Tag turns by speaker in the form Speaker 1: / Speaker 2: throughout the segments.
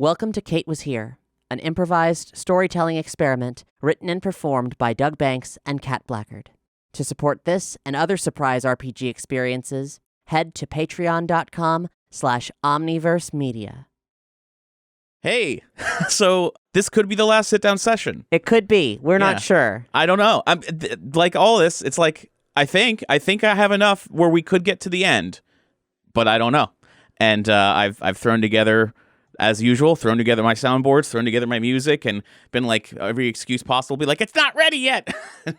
Speaker 1: Welcome to Kate Was Here, an improvised storytelling experiment written and performed by Doug Banks and Kat Blackard. To support this and other surprise RPG experiences, head to patreon.com/omniversemedia.
Speaker 2: Hey, so this could be the last sit-down session.
Speaker 1: It could be. We're not sure.
Speaker 2: I don't know. Like all this, it's like, I think I have enough where we could get to the end, but I don't know. And I've thrown together, as usual, my soundboards, thrown together my music, and been like every excuse possible. Be like, it's not ready yet,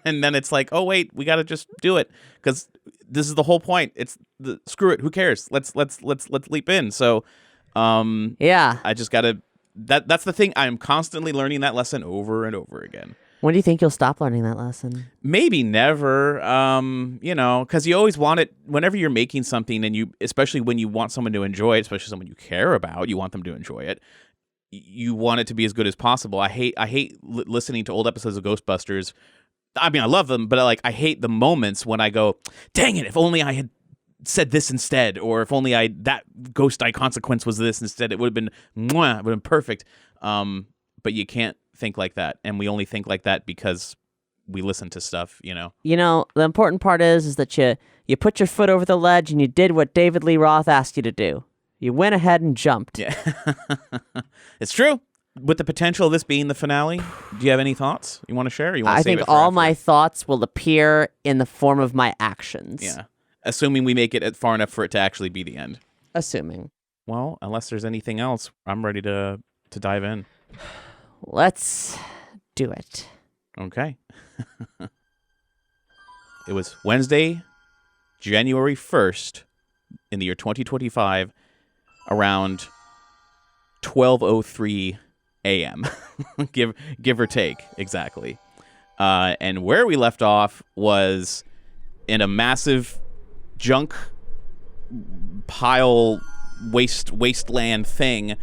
Speaker 2: and then it's like, oh wait, we got to just do it because this is the whole point. Screw it, who cares? Let's leap in. So, I just gotta. That's the thing. I'm constantly learning that lesson over and over again.
Speaker 1: When do you think you'll stop learning that lesson?
Speaker 2: Maybe never, because you always want it whenever you're making something, and especially when you want someone to enjoy it, especially someone you care about, you want them to enjoy it. You want it to be as good as possible. I hate listening to old episodes of Ghostbusters. I mean, I love them, but I hate the moments when I go, dang it, if only I had said this instead, or if only that ghost eye consequence was this instead, it would have been perfect. But you can't think like that, and we only think like that because we listen to stuff, the
Speaker 1: important part is that you put your foot over the ledge and you did what David Lee Roth asked you to do. You went ahead and jumped.
Speaker 2: Yeah. It's true. With the potential of this being the finale, do you have any thoughts you want to share?
Speaker 1: I think all my thoughts will appear in the form of my actions.
Speaker 2: Yeah. Assuming we make it far enough for it to actually be the end.
Speaker 1: Assuming.
Speaker 2: Well, unless there's anything else, I'm ready to dive in.
Speaker 1: Let's do it.
Speaker 2: Okay. It was Wednesday, January 1st, in the year 2025, around 12:03 a.m. give or take, exactly. And where we left off was in a massive junk pile wasteland thing,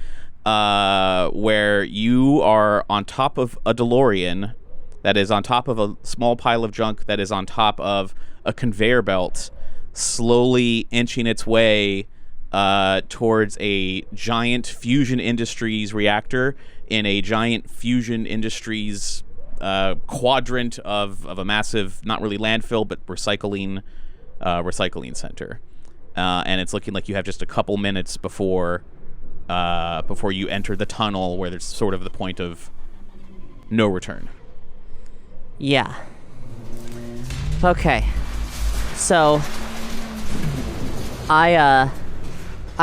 Speaker 2: where you are on top of a DeLorean that is on top of a small pile of junk that is on top of a conveyor belt, slowly inching its way towards a giant Fusion Industries reactor in a giant Fusion Industries quadrant of a massive, not really landfill, but recycling center. And it's looking like you have just a couple minutes before you enter the tunnel, where there's sort of the point of no return.
Speaker 1: Yeah. Okay. So, I've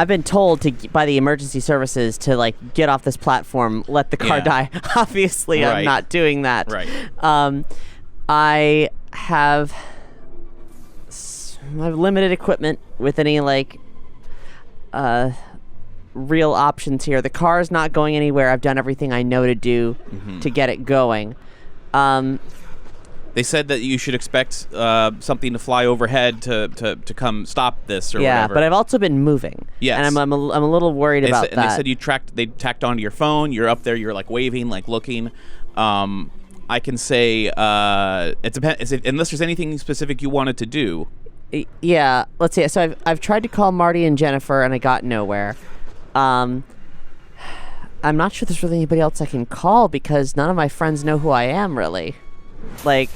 Speaker 1: been told by the emergency services to get off this platform, let the car die. Obviously, right. I'm not doing that.
Speaker 2: Right.
Speaker 1: I have limited equipment with any real options here. The car is not going anywhere. I've done everything I know to do to get it going.
Speaker 2: They said that you should expect something to fly overhead to come stop this or whatever.
Speaker 1: Yeah, but I've also been moving.
Speaker 2: Yes.
Speaker 1: And I'm a little worried about that.
Speaker 2: And they said they tacked onto your phone. You're up there. You're waving, looking. I can say it depends unless there's anything specific you wanted to do.
Speaker 1: Yeah, let's see. So I've tried to call Marty and Jennifer, and I got nowhere. I'm not sure there's really anybody else I can call because none of my friends know who I am, really. Like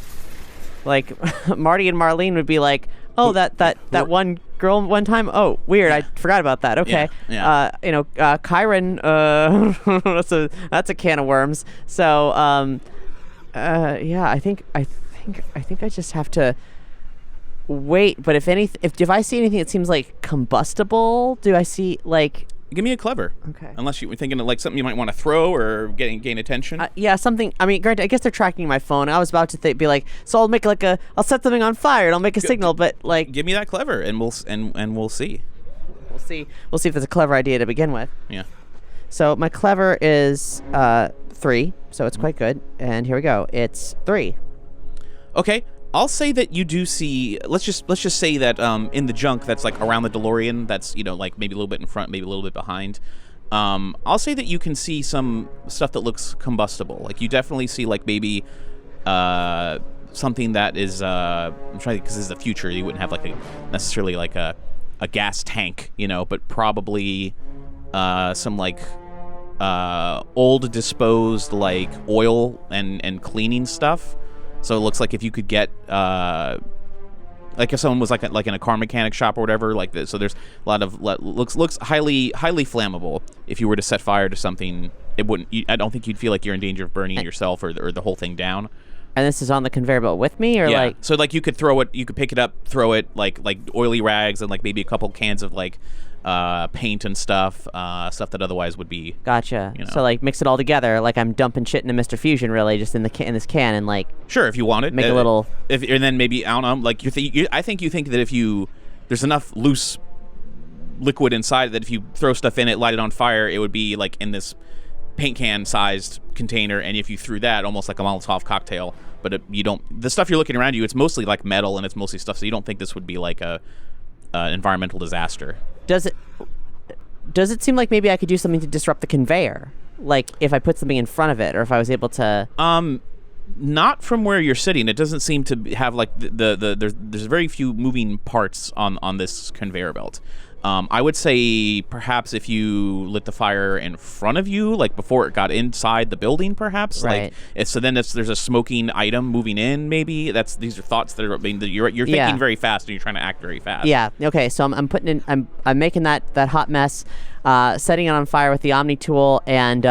Speaker 1: Marty and Marlene would be like, oh, that one girl one time. Oh, weird. I forgot about that. Okay.
Speaker 2: Yeah.
Speaker 1: Kyron. That's a can of worms. So, I think I just have to wait. But if I see anything that seems combustible, do I see
Speaker 2: Give me a clever.
Speaker 1: Okay.
Speaker 2: Unless you're thinking of something you might want to throw or gain attention.
Speaker 1: Yeah, something. I mean, granted, I guess they're tracking my phone. I was about to be like, so I'll make I'll set something on fire and I'll make a signal, but
Speaker 2: give me that clever and we'll see.
Speaker 1: We'll see if it's a clever idea to begin with.
Speaker 2: Yeah.
Speaker 1: So my clever is 3, so it's quite good. And here we go. It's 3.
Speaker 2: Okay. I'll say that you do see. Let's just say that in the junk that's around the DeLorean, that's maybe a little bit in front, maybe a little bit behind. I'll say that you can see some stuff that looks combustible. You definitely see maybe something that is. I'm trying because this is the future. You wouldn't have necessarily a gas tank, but probably some old disposed like oil and cleaning stuff. So it looks like if you could get like if someone was like in a car mechanic shop or whatever like this. So there's a lot of looks highly flammable. If you were to set fire to something, it wouldn't. I don't think you'd feel like you're in danger of burning yourself or the whole thing down.
Speaker 1: And this is on the conveyor belt with me, or like
Speaker 2: so like you could throw it, you could pick it up, throw it like oily rags and like maybe a couple cans of like paint and stuff that otherwise would be.
Speaker 1: Gotcha.
Speaker 2: You know.
Speaker 1: So like mix it all together, like I'm dumping shit into Mr. Fusion, really, just in this can, and like.
Speaker 2: Sure, if you want it,
Speaker 1: make a little.
Speaker 2: And then maybe I don't know, like I think you think that if there's enough loose liquid inside that if you throw stuff in it, light it on fire, it would be like in this paint can sized container, and if you threw that, almost like a Molotov cocktail, but you don't. The stuff you're looking around you, it's mostly like metal and it's mostly stuff, so you don't think this would be like a environmental disaster.
Speaker 1: Does it seem like maybe I could do something to disrupt the conveyor? Like if I put something in front of it, or if I was able to.
Speaker 2: Not from where you're sitting. It doesn't seem to have like there's very few moving parts on this conveyor belt. I would say perhaps if you lit the fire in front of you, like before it got inside the building, perhaps.
Speaker 1: Right.
Speaker 2: Like so then there's a smoking item moving in. Maybe these are thoughts that are. I mean, you're thinking very fast and you're trying to act very fast.
Speaker 1: Yeah. Okay. So I'm putting in. I'm making that hot mess, setting it on fire with the Omni tool, and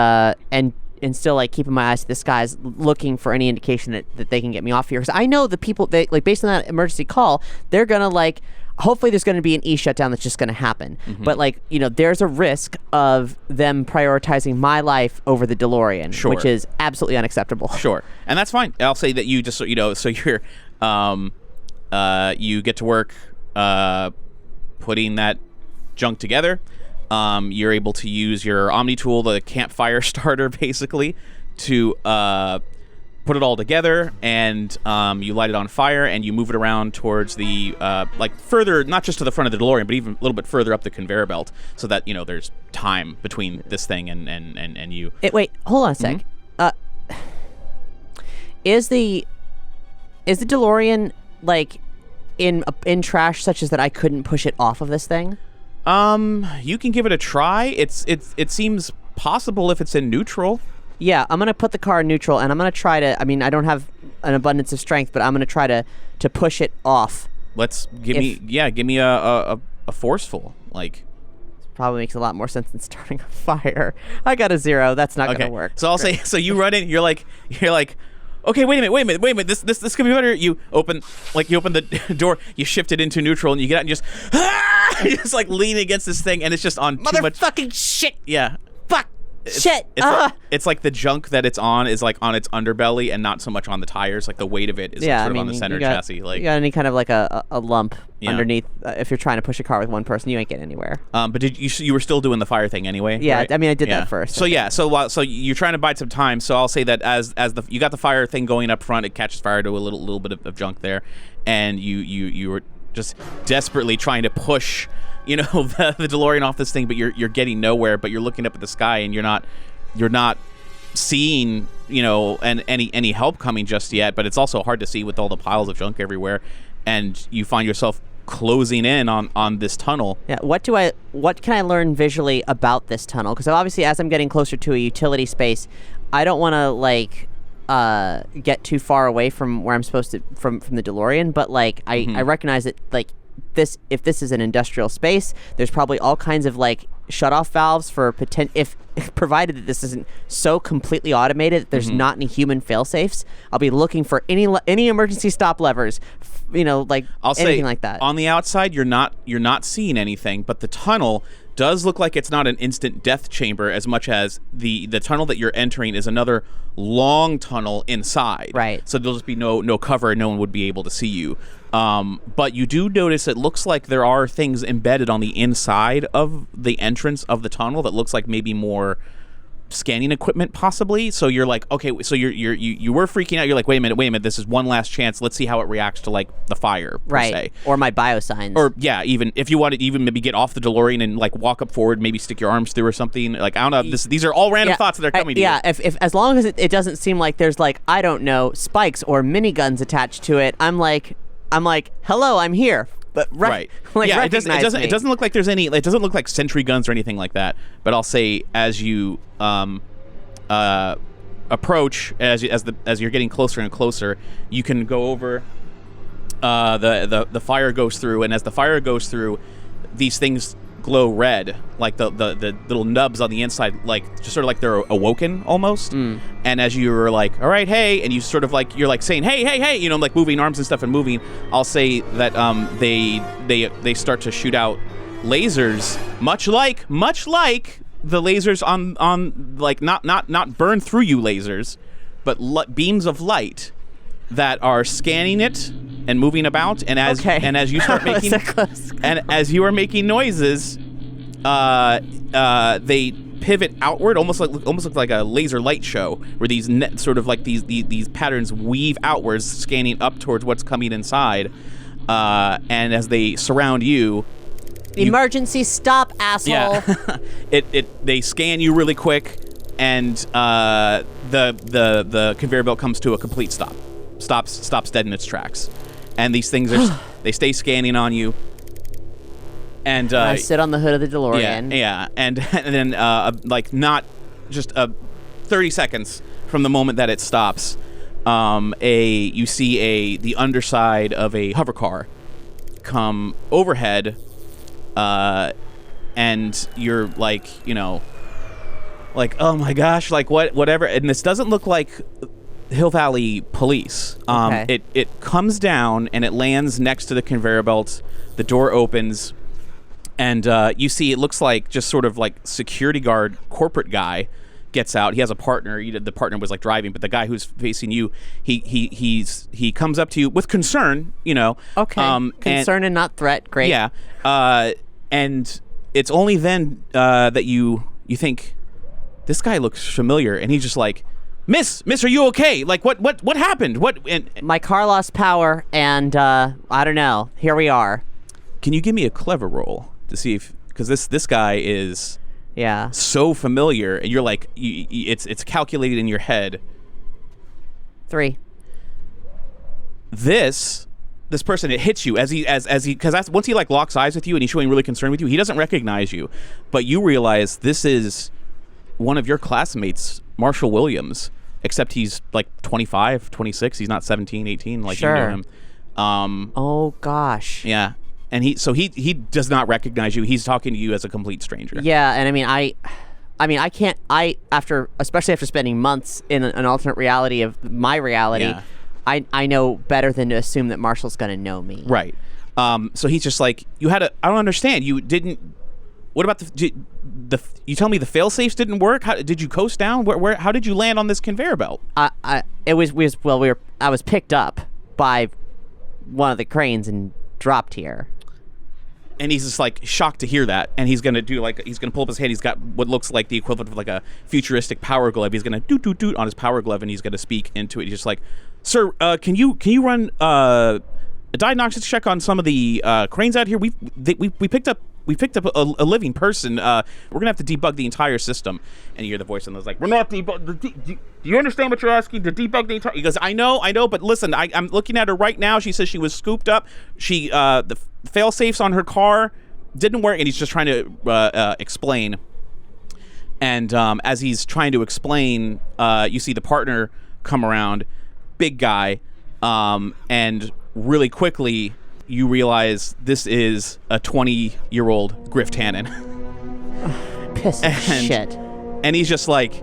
Speaker 1: still like keeping my eyes to the skies, looking for any indication that they can get me off here. Because I know the people, they like based on that emergency call, they're gonna like. Hopefully there's going to be an shutdown that's just going to happen. Mm-hmm. But like, there's a risk of them prioritizing my life over the DeLorean,
Speaker 2: sure.
Speaker 1: which is absolutely unacceptable.
Speaker 2: Sure. And that's fine. I'll say that you just, so you're, you get to work putting that junk together. You're able to use your Omni tool, the campfire starter, basically, to put it all together, and you light it on fire, and you move it around towards the like further, not just to the front of the DeLorean, but even a little bit further up the conveyor belt, so that there's time between this thing and you.
Speaker 1: Wait, hold on a sec. Mm-hmm. Is the DeLorean like in trash such as that I couldn't push it off of this thing?
Speaker 2: You can give it a try. It seems possible if it's in neutral.
Speaker 1: Yeah, I'm gonna put the car in neutral, and I'm gonna try to. I mean, I don't have an abundance of strength, but I'm gonna try to push it off.
Speaker 2: Give me a forceful like.
Speaker 1: Probably makes a lot more sense than starting a fire. I got a 0. That's not gonna work.
Speaker 2: So I'll say. So you run in. You're like. Okay, wait a minute. This could be better. You open the door. You shift it into neutral, and you get out and you just like lean against this thing, and it's just on too much
Speaker 1: motherfucking shit.
Speaker 2: Yeah.
Speaker 1: Fuck. Shit.
Speaker 2: It's like the junk that it's on is like on its underbelly and not so much on the tires. Like the weight of it is sort of on the center chassis. Like
Speaker 1: you got any kind of like a lump underneath. If you're trying to push a car with one person, you ain't getting anywhere.
Speaker 2: But did you were still doing the fire thing anyway?
Speaker 1: Yeah,
Speaker 2: right?
Speaker 1: I mean I did that first.
Speaker 2: So so you're trying to bide some time. So I'll say that as you got the fire thing going up front, it catches fire to a little bit of junk there, and you were just desperately trying to push. The DeLorean off this thing, but you're getting nowhere. But you're looking up at the sky, and you're not seeing and any help coming just yet. But it's also hard to see with all the piles of junk everywhere, and you find yourself closing in on this tunnel.
Speaker 1: Yeah. What can I learn visually about this tunnel? Because obviously, as I'm getting closer to a utility space, I don't want to like get too far away from where I'm supposed to from the DeLorean. But like I recognize that like. If this is an industrial space, there's probably all kinds of like shut-off valves for if provided that this isn't so completely automated that there's not any human fail-safes. I'll be looking for any emergency stop levers, like
Speaker 2: I'll
Speaker 1: anything
Speaker 2: say,
Speaker 1: like that.
Speaker 2: On the outside, you're not seeing anything, but the tunnel does look like it's not an instant death chamber as much as the tunnel that you're entering is another long tunnel inside.
Speaker 1: Right.
Speaker 2: So there'll just be no cover, and no one would be able to see you. But you do notice it looks like there are things embedded on the inside of the entrance of the tunnel that looks like maybe more scanning equipment possibly. So you're like, okay, so you were freaking out. You're like, wait a minute, this is one last chance. Let's see how it reacts to like the fire per se.
Speaker 1: Or my biosigns.
Speaker 2: Or even if you wanted to even maybe get off the DeLorean and like walk up forward, maybe stick your arms through or something. Like I don't know. These are all random thoughts that are coming to you.
Speaker 1: Yeah, if as long as it doesn't seem like there's like, I don't know, spikes or miniguns attached to it, I'm like, hello, I'm here. but
Speaker 2: right.
Speaker 1: like
Speaker 2: Yeah,
Speaker 1: recognize me.
Speaker 2: it doesn't look like there's any. It doesn't look like sentry guns or anything like that. But I'll say as you approach, as you're getting closer and closer, you can go over. The fire goes through, and as the fire goes through, these things glow red, like the little nubs on the inside, like just sort of like they're awoken almost. And as you're like, all right, hey, and you sort of like, you're like saying, hey, you know, like moving arms and stuff and moving, I'll say that they start to shoot out lasers, much like the lasers on like not burn through you lasers, but beams of light that are scanning it and moving about, and as you start making and as you are making noises, they pivot outward, almost like a laser light show, where these sort of like these patterns weave outwards, scanning up towards what's coming inside, and as they surround you.
Speaker 1: Emergency stop, asshole!
Speaker 2: Yeah. They scan you really quick, and the conveyor belt comes to a complete stop. Stops dead in its tracks, and these things they stay scanning on you. And
Speaker 1: I sit on the hood of the DeLorean.
Speaker 2: Yeah, and then like not just 30 seconds from the moment that it stops, you see the underside of a hover car come overhead, and you're like, you know, like, oh my gosh, like whatever. And this doesn't look like Hill Valley Police.
Speaker 1: Okay.
Speaker 2: It comes down and it lands next to the conveyor belt. The door opens, and you see it looks like just sort of like security guard corporate guy gets out. He has a partner. The partner was like driving, but the guy who's facing you, he comes up to you with concern. You know.
Speaker 1: Okay. Concern and not threat. Great.
Speaker 2: Yeah. And it's only then that you think this guy looks familiar, and he's just like, Miss, are you okay? Like, what happened?
Speaker 1: My car lost power, and I don't know. Here we are.
Speaker 2: Can you give me a clever roll to see if, because this guy is so familiar, and you're like, it's calculated in your head.
Speaker 1: 3.
Speaker 2: This person, it hits you as he because once he like locks eyes with you and he's showing really concerned with you, he doesn't recognize you, but you realize this is one of your classmates, Marshall Williams. Except he's like 25, 26. He's not 17, 18 like
Speaker 1: sure.
Speaker 2: You know him.
Speaker 1: Oh gosh.
Speaker 2: Yeah, and he does not recognize you. He's talking to you as a complete stranger.
Speaker 1: Yeah, and I can't. Especially after spending months in an alternate reality of my reality,
Speaker 2: Yeah.
Speaker 1: I know better than to assume that Marshall's gonna know me.
Speaker 2: Right. So he's just like, I don't understand. You didn't. What about you tell me the fail-safes didn't work? How did you coast down? How did you land on this conveyor belt?
Speaker 1: I was picked up by one of the cranes and dropped here.
Speaker 2: And he's just like shocked to hear that, and he's gonna pull up his hand. He's got what looks like the equivalent of like a futuristic power glove. He's gonna doot on his power glove, and he's gonna speak into it. He's just like, "Sir, can you run a diagnostics check on some of the cranes out here? We picked up a living person. We're gonna have to debug the entire system." And you hear the voice, and it's like, "We're not debug. Do you understand what you're asking? To debug the entire?" He goes, "I know, but listen, I'm looking at her right now. She says she was scooped up. She the fail safes on her car didn't work." And he's just trying to explain. And as he's trying to explain, you see the partner come around, big guy, and really quickly you realize this is a 20-year-old Griff Tannen.
Speaker 1: Piss of shit.
Speaker 2: And he's just like,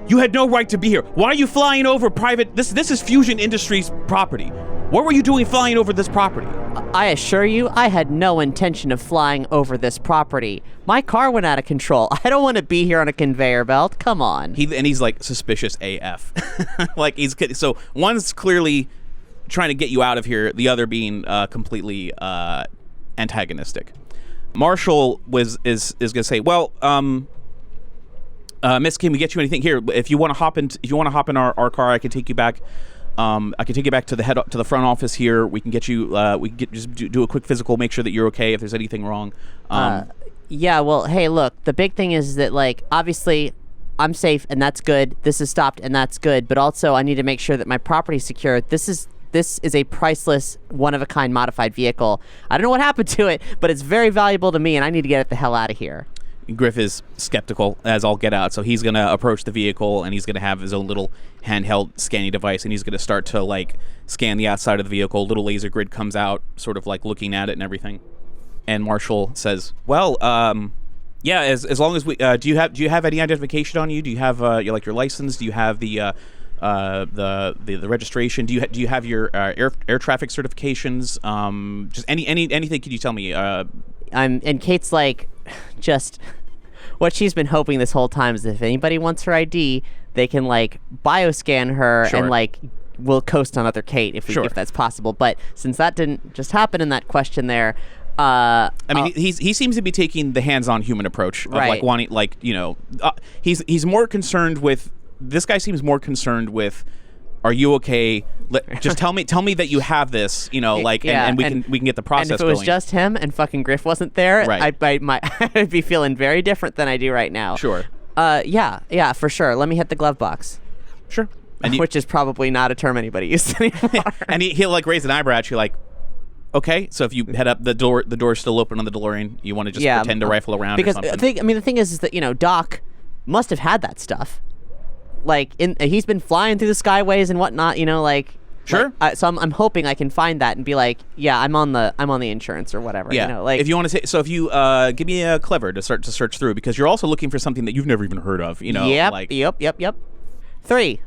Speaker 2: "You had no right to be here. Why are you flying over private? This is Fusion Industries property. What were you doing flying over this property?"
Speaker 1: I assure you, I had no intention of flying over this property. My car went out of control. I don't want to be here on a conveyor belt. Come on.
Speaker 2: He's like suspicious AF. Like so one's clearly trying to get you out of here, the other being completely antagonistic. Marshall is gonna say, "Well, Miss, can we get you anything here? If you want to hop in our car, I can take you back. I can take you back to the front office here. We can get you. Just do a quick physical, make sure that you're okay. If there's anything wrong."
Speaker 1: Yeah. Well, hey, look. The big thing is that, like, obviously, I'm safe, and that's good. This is stopped, and that's good. But also, I need to make sure that my property's secure. This is this is a priceless, one-of-a-kind modified vehicle. I don't know what happened to it, but it's very valuable to me, and I need to get it the hell out of here.
Speaker 2: Griff is skeptical as all get out, so he's going to approach the vehicle, and he's going to have his own little handheld scanning device, and he's going to start to, like, scan the outside of the vehicle. Little laser grid comes out, sort of, like, looking at it and everything. And Marshall says, well, yeah, as long as we... do you have any identification on you? Do you have, your license? Do you have the registration? Do you have your air traffic certifications? Just anything? Can you tell me?
Speaker 1: And Kate's like, just what she's been hoping this whole time is if anybody wants her ID, they can like bioscan her and like we'll coast on other Kate if that's possible. But since that didn't just happen in that question there, I
Speaker 2: mean, he seems to be taking the hands-on human approach of like wanting, like, you know, he's more concerned with. This guy seems more concerned with, are you okay? Just tell me that you have this, you know, like, and we can get the process going.
Speaker 1: And if it was just him and fucking Griff wasn't there, I'd be feeling very different than I do right now.
Speaker 2: Sure.
Speaker 1: Yeah, for sure. Let me hit the glove box.
Speaker 2: Sure.
Speaker 1: Which is probably not a term anybody uses anymore.
Speaker 2: And he'll like raise an eyebrow at you, like, okay, so if you head up the door's still open on the DeLorean, you want to just pretend to rifle around
Speaker 1: because
Speaker 2: or something.
Speaker 1: the thing is that, you know, Doc must have had that stuff. Like, he's been flying through the skyways and whatnot, you know, like.
Speaker 2: Sure.
Speaker 1: Like, so I'm hoping I can find that and be like, yeah, I'm on the insurance or whatever.
Speaker 2: Yeah.
Speaker 1: You know, like,
Speaker 2: if you want to say, so if you give me a clever to start to search through, because you're also looking for something that you've never even heard of. You know.
Speaker 1: Yep.
Speaker 2: Like,
Speaker 1: Yep. 3.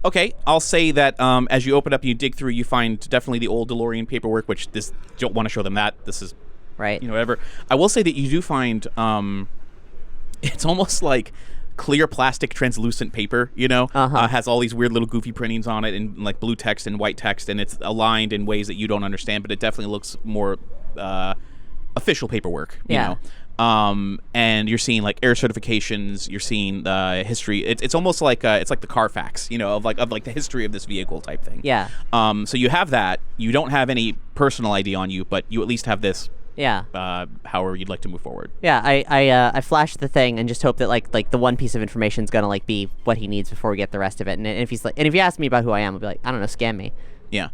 Speaker 2: Okay, I'll say that as you open up and you dig through, you find definitely the old DeLorean paperwork, which this don't want to show them that. This is
Speaker 1: right.
Speaker 2: You know, whatever. I will say that you do find it's almost like clear plastic translucent paper, you know, has all these weird little goofy printings on it and like blue text and white text, and it's aligned in ways that you don't understand, but it definitely looks more official paperwork, you know. And you're seeing like air certifications, you're seeing the history. It's almost like it's like the Carfax, you know, of like the history of this vehicle type thing.
Speaker 1: Yeah.
Speaker 2: So you have that. You don't have any personal ID on you, but you at least have this.
Speaker 1: Yeah.
Speaker 2: However you'd like to move forward.
Speaker 1: Yeah, I flashed the thing and just hope that like the one piece of information is gonna like be what he needs before we get the rest of it. And if he's like, and if he asks me about who I am, I'll be like, I don't know, scam me.
Speaker 2: Yeah.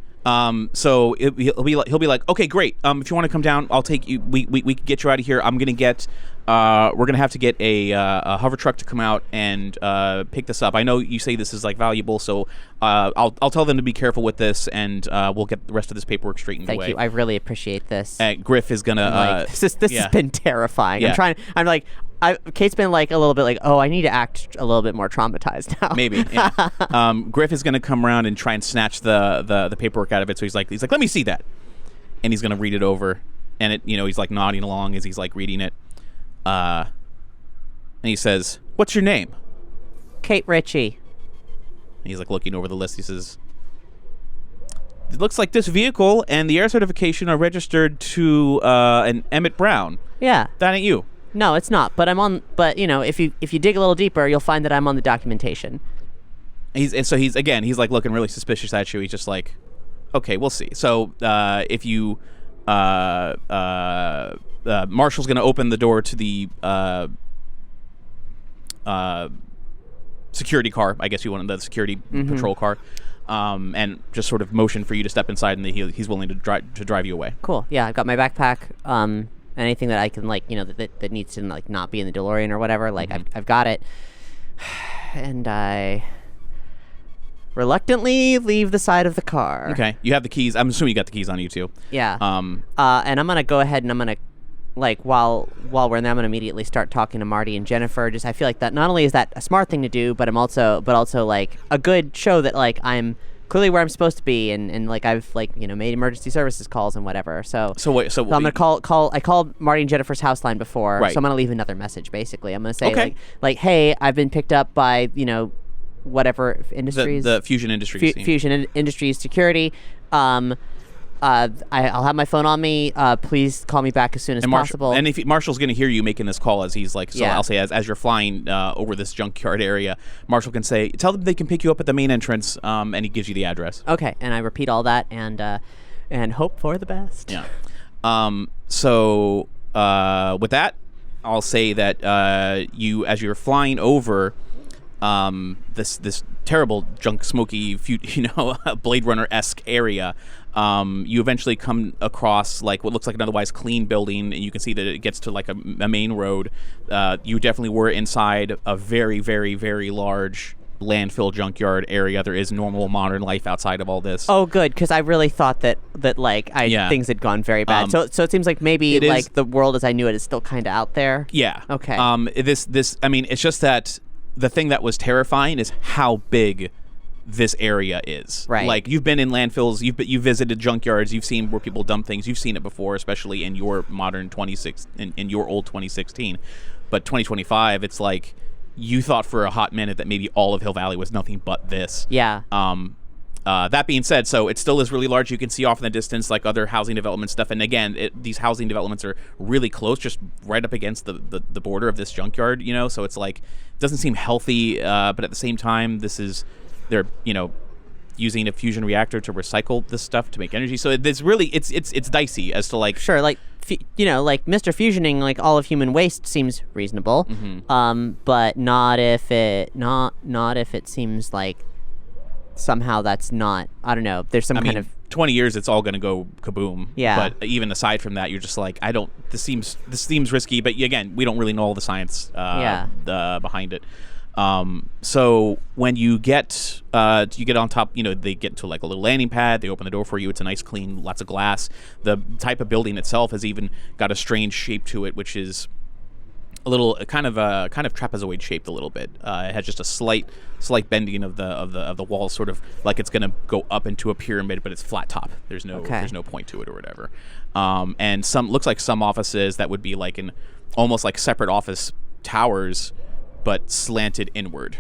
Speaker 2: So he'll be like, okay, great. If you want to come down, I'll take you. We can get you out of here. I'm gonna get. We're gonna have to get a hover truck to come out and pick this up. I know you say this is like valuable, so I'll tell them to be careful with this, and we'll get the rest of this paperwork straightened away.
Speaker 1: Thank you. I really appreciate this.
Speaker 2: Griff is gonna.
Speaker 1: This has been terrifying.
Speaker 2: Yeah.
Speaker 1: I'm like. Kate's been like a little bit like, oh, I need to act a little bit more traumatized now.
Speaker 2: Maybe. Yeah. Griff is going to come around and try and snatch the paperwork out of it. So he's like, let me see that, and he's going to read it over, and it, you know, he's like nodding along as he's like reading it, and he says, "What's your name?"
Speaker 1: Kate Ritchie.
Speaker 2: And he's like looking over the list. He says, "It looks like this vehicle and the air certification are registered to an Emmett Brown."
Speaker 1: Yeah.
Speaker 2: That ain't you.
Speaker 1: No, it's not. But But you know, if you dig a little deeper, you'll find that I'm on the documentation.
Speaker 2: He's like looking really suspicious at you. He's just like, okay, we'll see. So if you, Marshall's gonna open the door to the security car. I guess you want the security patrol car, and just sort of motion for you to step inside, and he's willing to drive you away.
Speaker 1: Cool. Yeah, I've got my backpack. Anything that I can, like, you know, that needs to like not be in the DeLorean or whatever, like I've got it, and I reluctantly leave the side of the car.
Speaker 2: Okay, you have the keys. I'm assuming you got the keys on you too.
Speaker 1: Yeah. And I'm gonna go ahead and I'm gonna, like, while we're in there, I'm gonna immediately start talking to Marty and Jennifer. Just I feel like that not only is that a smart thing to do, but also like a good show that like I'm clearly where I'm supposed to be, and like I've like, you know, made emergency services calls and whatever. So
Speaker 2: I'm
Speaker 1: gonna call. I called Marty and Jennifer's house line before,
Speaker 2: right.
Speaker 1: So I'm gonna leave another message. Basically, I'm gonna say like, hey, I've been picked up by, you know, whatever industries,
Speaker 2: the Fusion Industries,
Speaker 1: Fusion Industries security. I'll have my phone on me. Please call me back as soon as possible.
Speaker 2: And if Marshall's going to hear you making this call as he's like, so I'll say as you're flying over this junkyard area, Marshall can say, tell them they can pick you up at the main entrance, and he gives you the address.
Speaker 1: Okay, and I repeat all that and hope for the best.
Speaker 2: Yeah. So with that, I'll say that you, as you're flying over, this terrible junk, smoky, Blade Runner-esque area. You eventually come across like what looks like an otherwise clean building, and you can see that it gets to like a main road. You definitely were inside a very, very, very large landfill junkyard area. There is normal modern life outside of all this.
Speaker 1: Oh, good, because I really thought that things had gone very bad. So it seems like maybe like the world as I knew it is still kind of out there.
Speaker 2: Yeah.
Speaker 1: Okay.
Speaker 2: This I mean, it's just that the thing that was terrifying is how big this area is.
Speaker 1: Right.
Speaker 2: Like, you've been in landfills, you've visited junkyards, you've seen where people dump things, you've seen it before, especially in your modern in your old 2016. But 2025, it's like you thought for a hot minute that maybe all of Hill Valley was nothing but this.
Speaker 1: Yeah.
Speaker 2: That being said, so it still is really large. You can see off in the distance like other housing development stuff, and again, these housing developments are really close, just right up against the border of this junkyard. So it's like, it doesn't seem healthy, but at the same time, they're using a fusion reactor to recycle this stuff to make energy. So it's really it's dicey as to like,
Speaker 1: sure, like like Mr. Fusioning like all of human waste seems reasonable, but not if it seems like somehow that's not, I don't know, there's some kind of
Speaker 2: 20 years it's all going to go kaboom.
Speaker 1: Yeah.
Speaker 2: But even aside from that, you're just like, this seems risky, but again, we don't really know all the science behind it. So when you get on top, they get to like a little landing pad, they open the door for you. It's a nice, clean, lots of glass. The type of building itself has even got a strange shape to it, which is a little kind of trapezoid shaped a little bit. It has just a slight bending of the walls, sort of like it's going to go up into a pyramid, but it's flat top. There's no point to it or whatever. And looks like some offices that would be like almost like separate office towers, but slanted inward.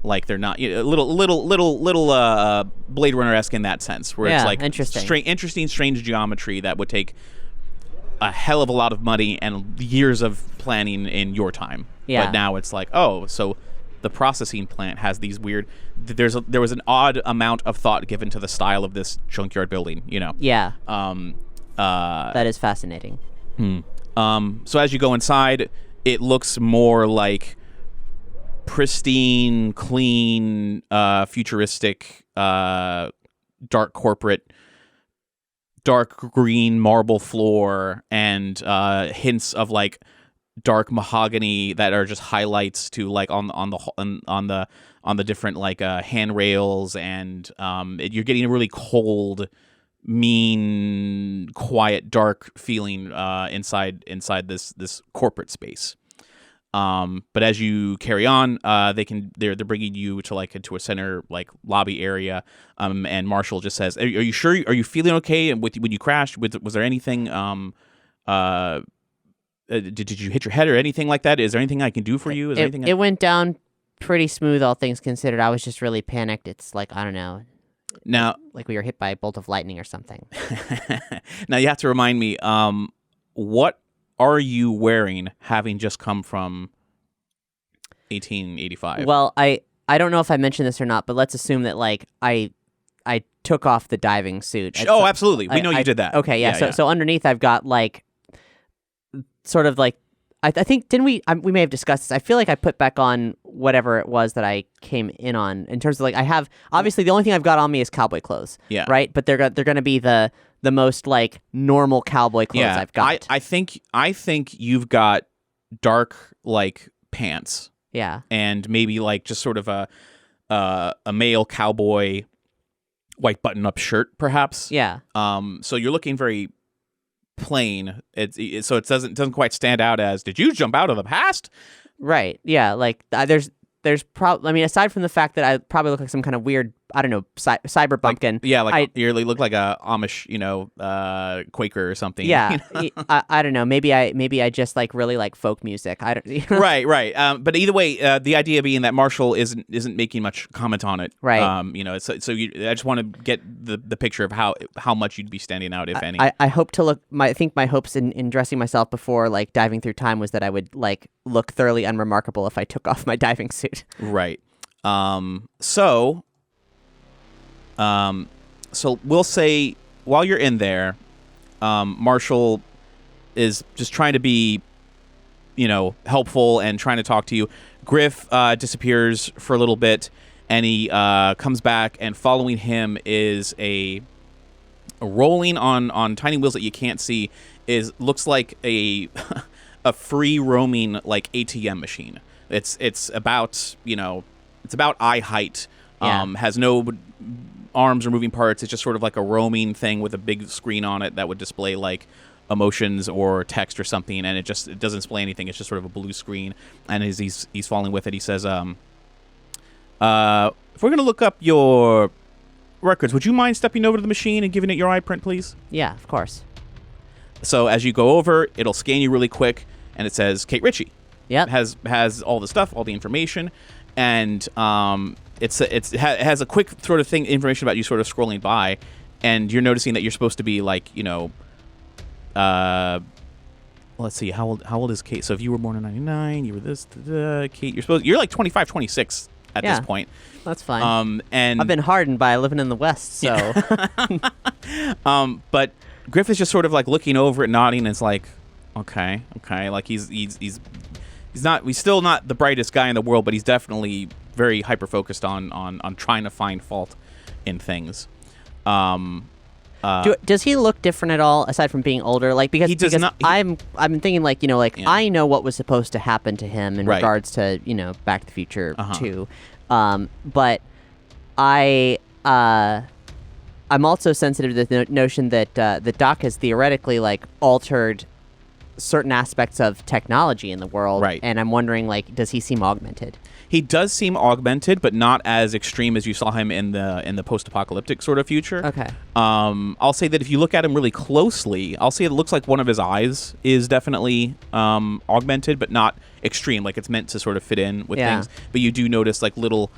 Speaker 2: Like they're not a little Blade Runner-esque in that sense, where it's like interesting, strange geometry that would take a hell of a lot of money and years of planning in your time.
Speaker 1: Yeah.
Speaker 2: But now it's like, oh, so the processing plant has these weird. There was an odd amount of thought given to the style of this junkyard building.
Speaker 1: Yeah. That is fascinating.
Speaker 2: So as you go inside, it looks more like pristine, clean, futuristic, dark corporate, dark green marble floor, and hints of like dark mahogany that are just highlights to like on the different like handrails, and you're getting a really cold, mean, quiet, dark feeling inside this corporate space. But as you carry on, they're bringing you to a center like lobby area. And Marshall just says, "Are you sure? Are you feeling okay? And when you crashed, was there anything? Did you hit your head or anything like that? Is there anything I can do for you? Is there anything?"
Speaker 1: It went down pretty smooth, all things considered. I was just really panicked. It's like, I don't know.
Speaker 2: Now,
Speaker 1: like we were hit by a bolt of lightning or something.
Speaker 2: Now you have to remind me. What are you wearing, having just come from 1885?
Speaker 1: Well, I don't know if I mentioned this or not, but let's assume that like I took off the diving suit.
Speaker 2: Absolutely. We know you did that.
Speaker 1: Okay, yeah. So underneath I've got like sort of like I think didn't we may have discussed this. I feel like I put back on whatever it was that I came in on in terms of like I have obviously the only thing I've got on me is cowboy clothes.
Speaker 2: Yeah.
Speaker 1: Right? But they're going to be the most like normal cowboy clothes I've got.
Speaker 2: I think you've got dark like pants.
Speaker 1: Yeah.
Speaker 2: And maybe like just sort of a male cowboy white button-up shirt, perhaps.
Speaker 1: Yeah.
Speaker 2: So you're looking very plain. So it doesn't quite stand out as, did you jump out of the past?
Speaker 1: Right. Yeah. Like there's probably, I mean, aside from the fact that I probably look like some kind of weird, I don't know, cyber bumpkin.
Speaker 2: You look like a Amish, Quaker or something.
Speaker 1: Yeah, I don't know. Maybe I just like really like folk music. I don't.
Speaker 2: Right. But either way, the idea being that Marshall isn't making much comment on it.
Speaker 1: Right.
Speaker 2: I just want to get the picture of how much you'd be standing out, if any.
Speaker 1: I hope to look. I think my hopes in dressing myself before like diving through time was that I would like look thoroughly unremarkable if I took off my diving suit.
Speaker 2: Right. So we'll say while you're in there, Marshall is just trying to be, helpful and trying to talk to you. Griff disappears for a little bit, and he comes back, and following him is a rolling on tiny wheels that you can't see looks like a a free roaming like ATM machine. It's about it's about eye height. Has no arms or moving parts. It's just sort of like a roaming thing with a big screen on it that would display like emotions or text or something, and it doesn't display anything. It's just sort of a blue screen. And as he's falling with it, he says, if we're gonna look up your records, would you mind stepping over to the machine and giving it your eye print, please?
Speaker 1: Yeah, of course.
Speaker 2: So as you go over, it'll scan you really quick, and it says Kate Ritchie.
Speaker 1: Yep.
Speaker 2: Has all the stuff, all the information, and it has a quick sort of information about you sort of scrolling by, and you're noticing that you're supposed to be like, let's see, how old is Kate? So if you were born in 99, you were this, Kate, you're like 25, 26 at this point.
Speaker 1: That's fine.
Speaker 2: And
Speaker 1: I've been hardened by living in the West, so.
Speaker 2: But Griff is just sort of like looking over it, nodding, and it's like, okay, like he's still not the brightest guy in the world, but he's definitely very hyper focused on trying to find fault in things.
Speaker 1: Does he look different at all aside from being older? Like because
Speaker 2: he does not.
Speaker 1: I've been thinking like I know what was supposed to happen to him in regards to Back to the Future 2, but I'm also sensitive to the notion that the Doc has theoretically like altered certain aspects of technology in the world,
Speaker 2: right? And
Speaker 1: I'm wondering like, does he seem augmented?
Speaker 2: He does seem augmented, but not as extreme as you saw him in the post-apocalyptic sort of future.
Speaker 1: Okay.
Speaker 2: I'll say that if you look at him really closely, I'll say it looks like one of his eyes is definitely augmented, but not extreme. Like it's meant to sort of fit in with things. But you do notice like little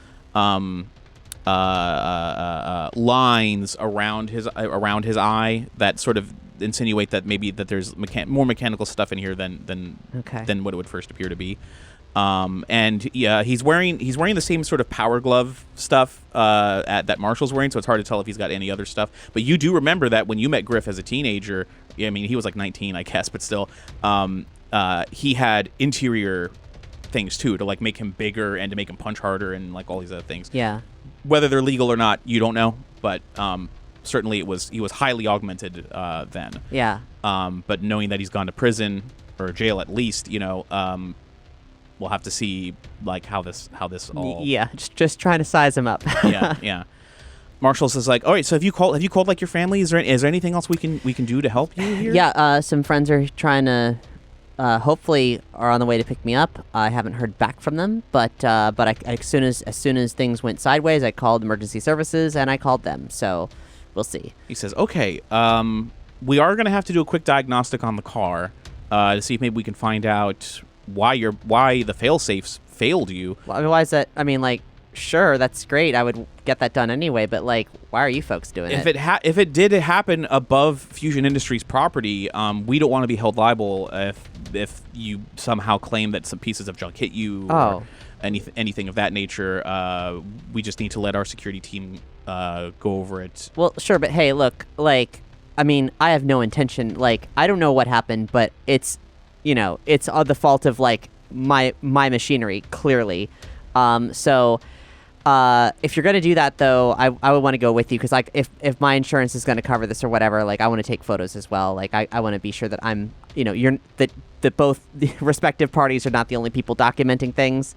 Speaker 2: lines around his eye that sort of insinuate that maybe that there's more mechanical stuff in here than what it would first appear to be. And yeah, he's wearing the same sort of power glove stuff that Marshall's wearing, so it's hard to tell if he's got any other stuff. But you do remember that when you met Griff as a teenager, I mean, he was like 19, I guess, but still, he had interior things too to like make him bigger and to make him punch harder and like all these other things.
Speaker 1: Yeah.
Speaker 2: Whether they're legal or not, you don't know, but certainly he was highly augmented then.
Speaker 1: Yeah.
Speaker 2: But knowing that he's gone to prison or jail at least, we'll have to see like how this all.
Speaker 1: Yeah, just trying to size him up.
Speaker 2: yeah. Marshall says like, all right, so have you called like your family? Is there anything else we can do to help you here?
Speaker 1: Yeah, some friends are trying to, hopefully are on the way to pick me up. I haven't heard back from them, but as soon as things went sideways, I called emergency services and I called them. So we'll see.
Speaker 2: He says, okay, we are gonna have to do a quick diagnostic on the car to see if maybe we can find out why the fail-safes failed you.
Speaker 1: Well, why is that? I mean, like, sure, that's great. I would get that done anyway, but like, why are you folks doing it?
Speaker 2: If it did happen above Fusion Industries property, we don't want to be held liable if you somehow claim that some pieces of junk hit you or anything of that nature. We just need to let our security team go over it.
Speaker 1: Well, sure, but hey, look, like, I mean, I have no intention. Like, I don't know what happened, but it's the fault of like my machinery, clearly. So if you're gonna do that, though, I would want to go with you because like if my insurance is gonna cover this or whatever, like I want to take photos as well. Like I want to be sure that I'm that both the respective parties are not the only people documenting things.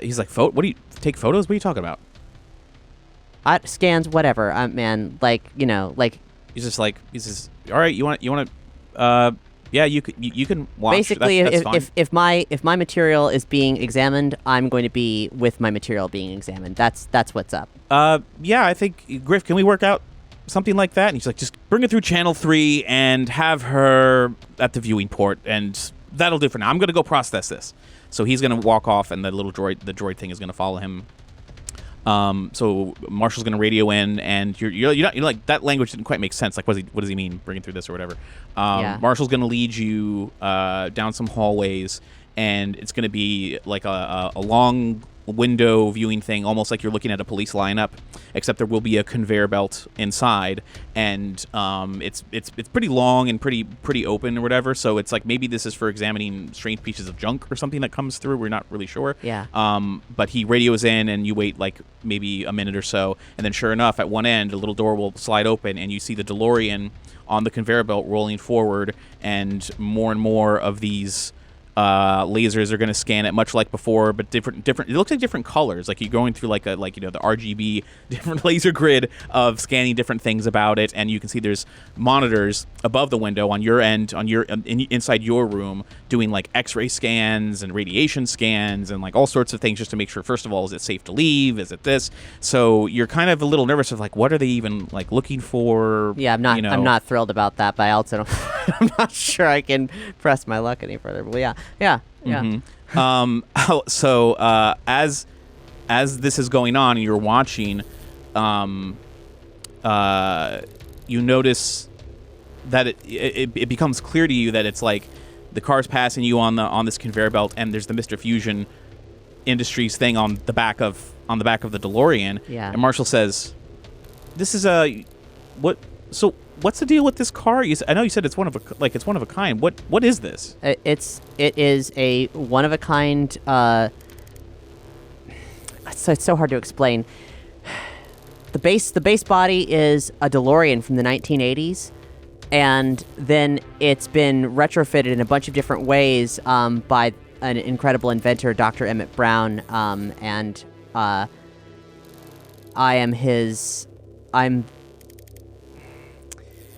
Speaker 2: He's like, what do you take photos? What are you talking about?
Speaker 1: Scans, whatever, man. Like like.
Speaker 2: He's just all right. You want to. Yeah, you can watch.
Speaker 1: Basically,
Speaker 2: that's
Speaker 1: if my material is being examined, I'm going to be with my material being examined. That's what's up.
Speaker 2: Yeah, I think Griff, can we work out something like that? And he's like, just bring her through channel 3 and have her at the viewing port, and that'll do for now. I'm gonna go process this. So he's gonna walk off, and the droid thing is gonna follow him. So Marshall's gonna radio in, and you're like, that language didn't quite make sense. Like, what does he mean bringing through this or whatever? Marshall's gonna lead you down some hallways, and it's gonna be like a long window viewing thing, almost like you're looking at a police lineup, except there will be a conveyor belt inside, and it's pretty long and pretty open or whatever. So it's like maybe this is for examining strange pieces of junk or something that comes through. We're not really sure.
Speaker 1: Yeah.
Speaker 2: But he radios in, and you wait like maybe a minute or so, and then sure enough, at one end, a little door will slide open, and you see the DeLorean on the conveyor belt rolling forward, and more of these lasers are going to scan it, much like before, but different. It looks like different colors, like you're going through the RGB different laser grid of scanning different things about it, and you can see there's monitors above the window on your end, inside your room, doing like X-ray scans and radiation scans and like all sorts of things, just to make sure, first of all, is it safe to leave? Is it this? So you're kind of a little nervous of like, what are they even like looking for?
Speaker 1: Yeah, I'm not. I'm not thrilled about that, but I also don't. I'm not sure I can press my luck any further. But yeah.
Speaker 2: Mm-hmm. So as this is going on and you're watching, you notice that it becomes clear to you that it's like the car's passing you on this conveyor belt, and there's the Mr. Fusion Industries thing on the back of the DeLorean.
Speaker 1: Yeah.
Speaker 2: And Marshall says, "This is what? So what's the deal with this car? I know you said it's one of a kind. What is this?"
Speaker 1: It is a one of a kind. It's so hard to explain. The base body is a DeLorean from the 1980s, and then it's been retrofitted in a bunch of different ways by an incredible inventor, Dr. Emmett Brown, and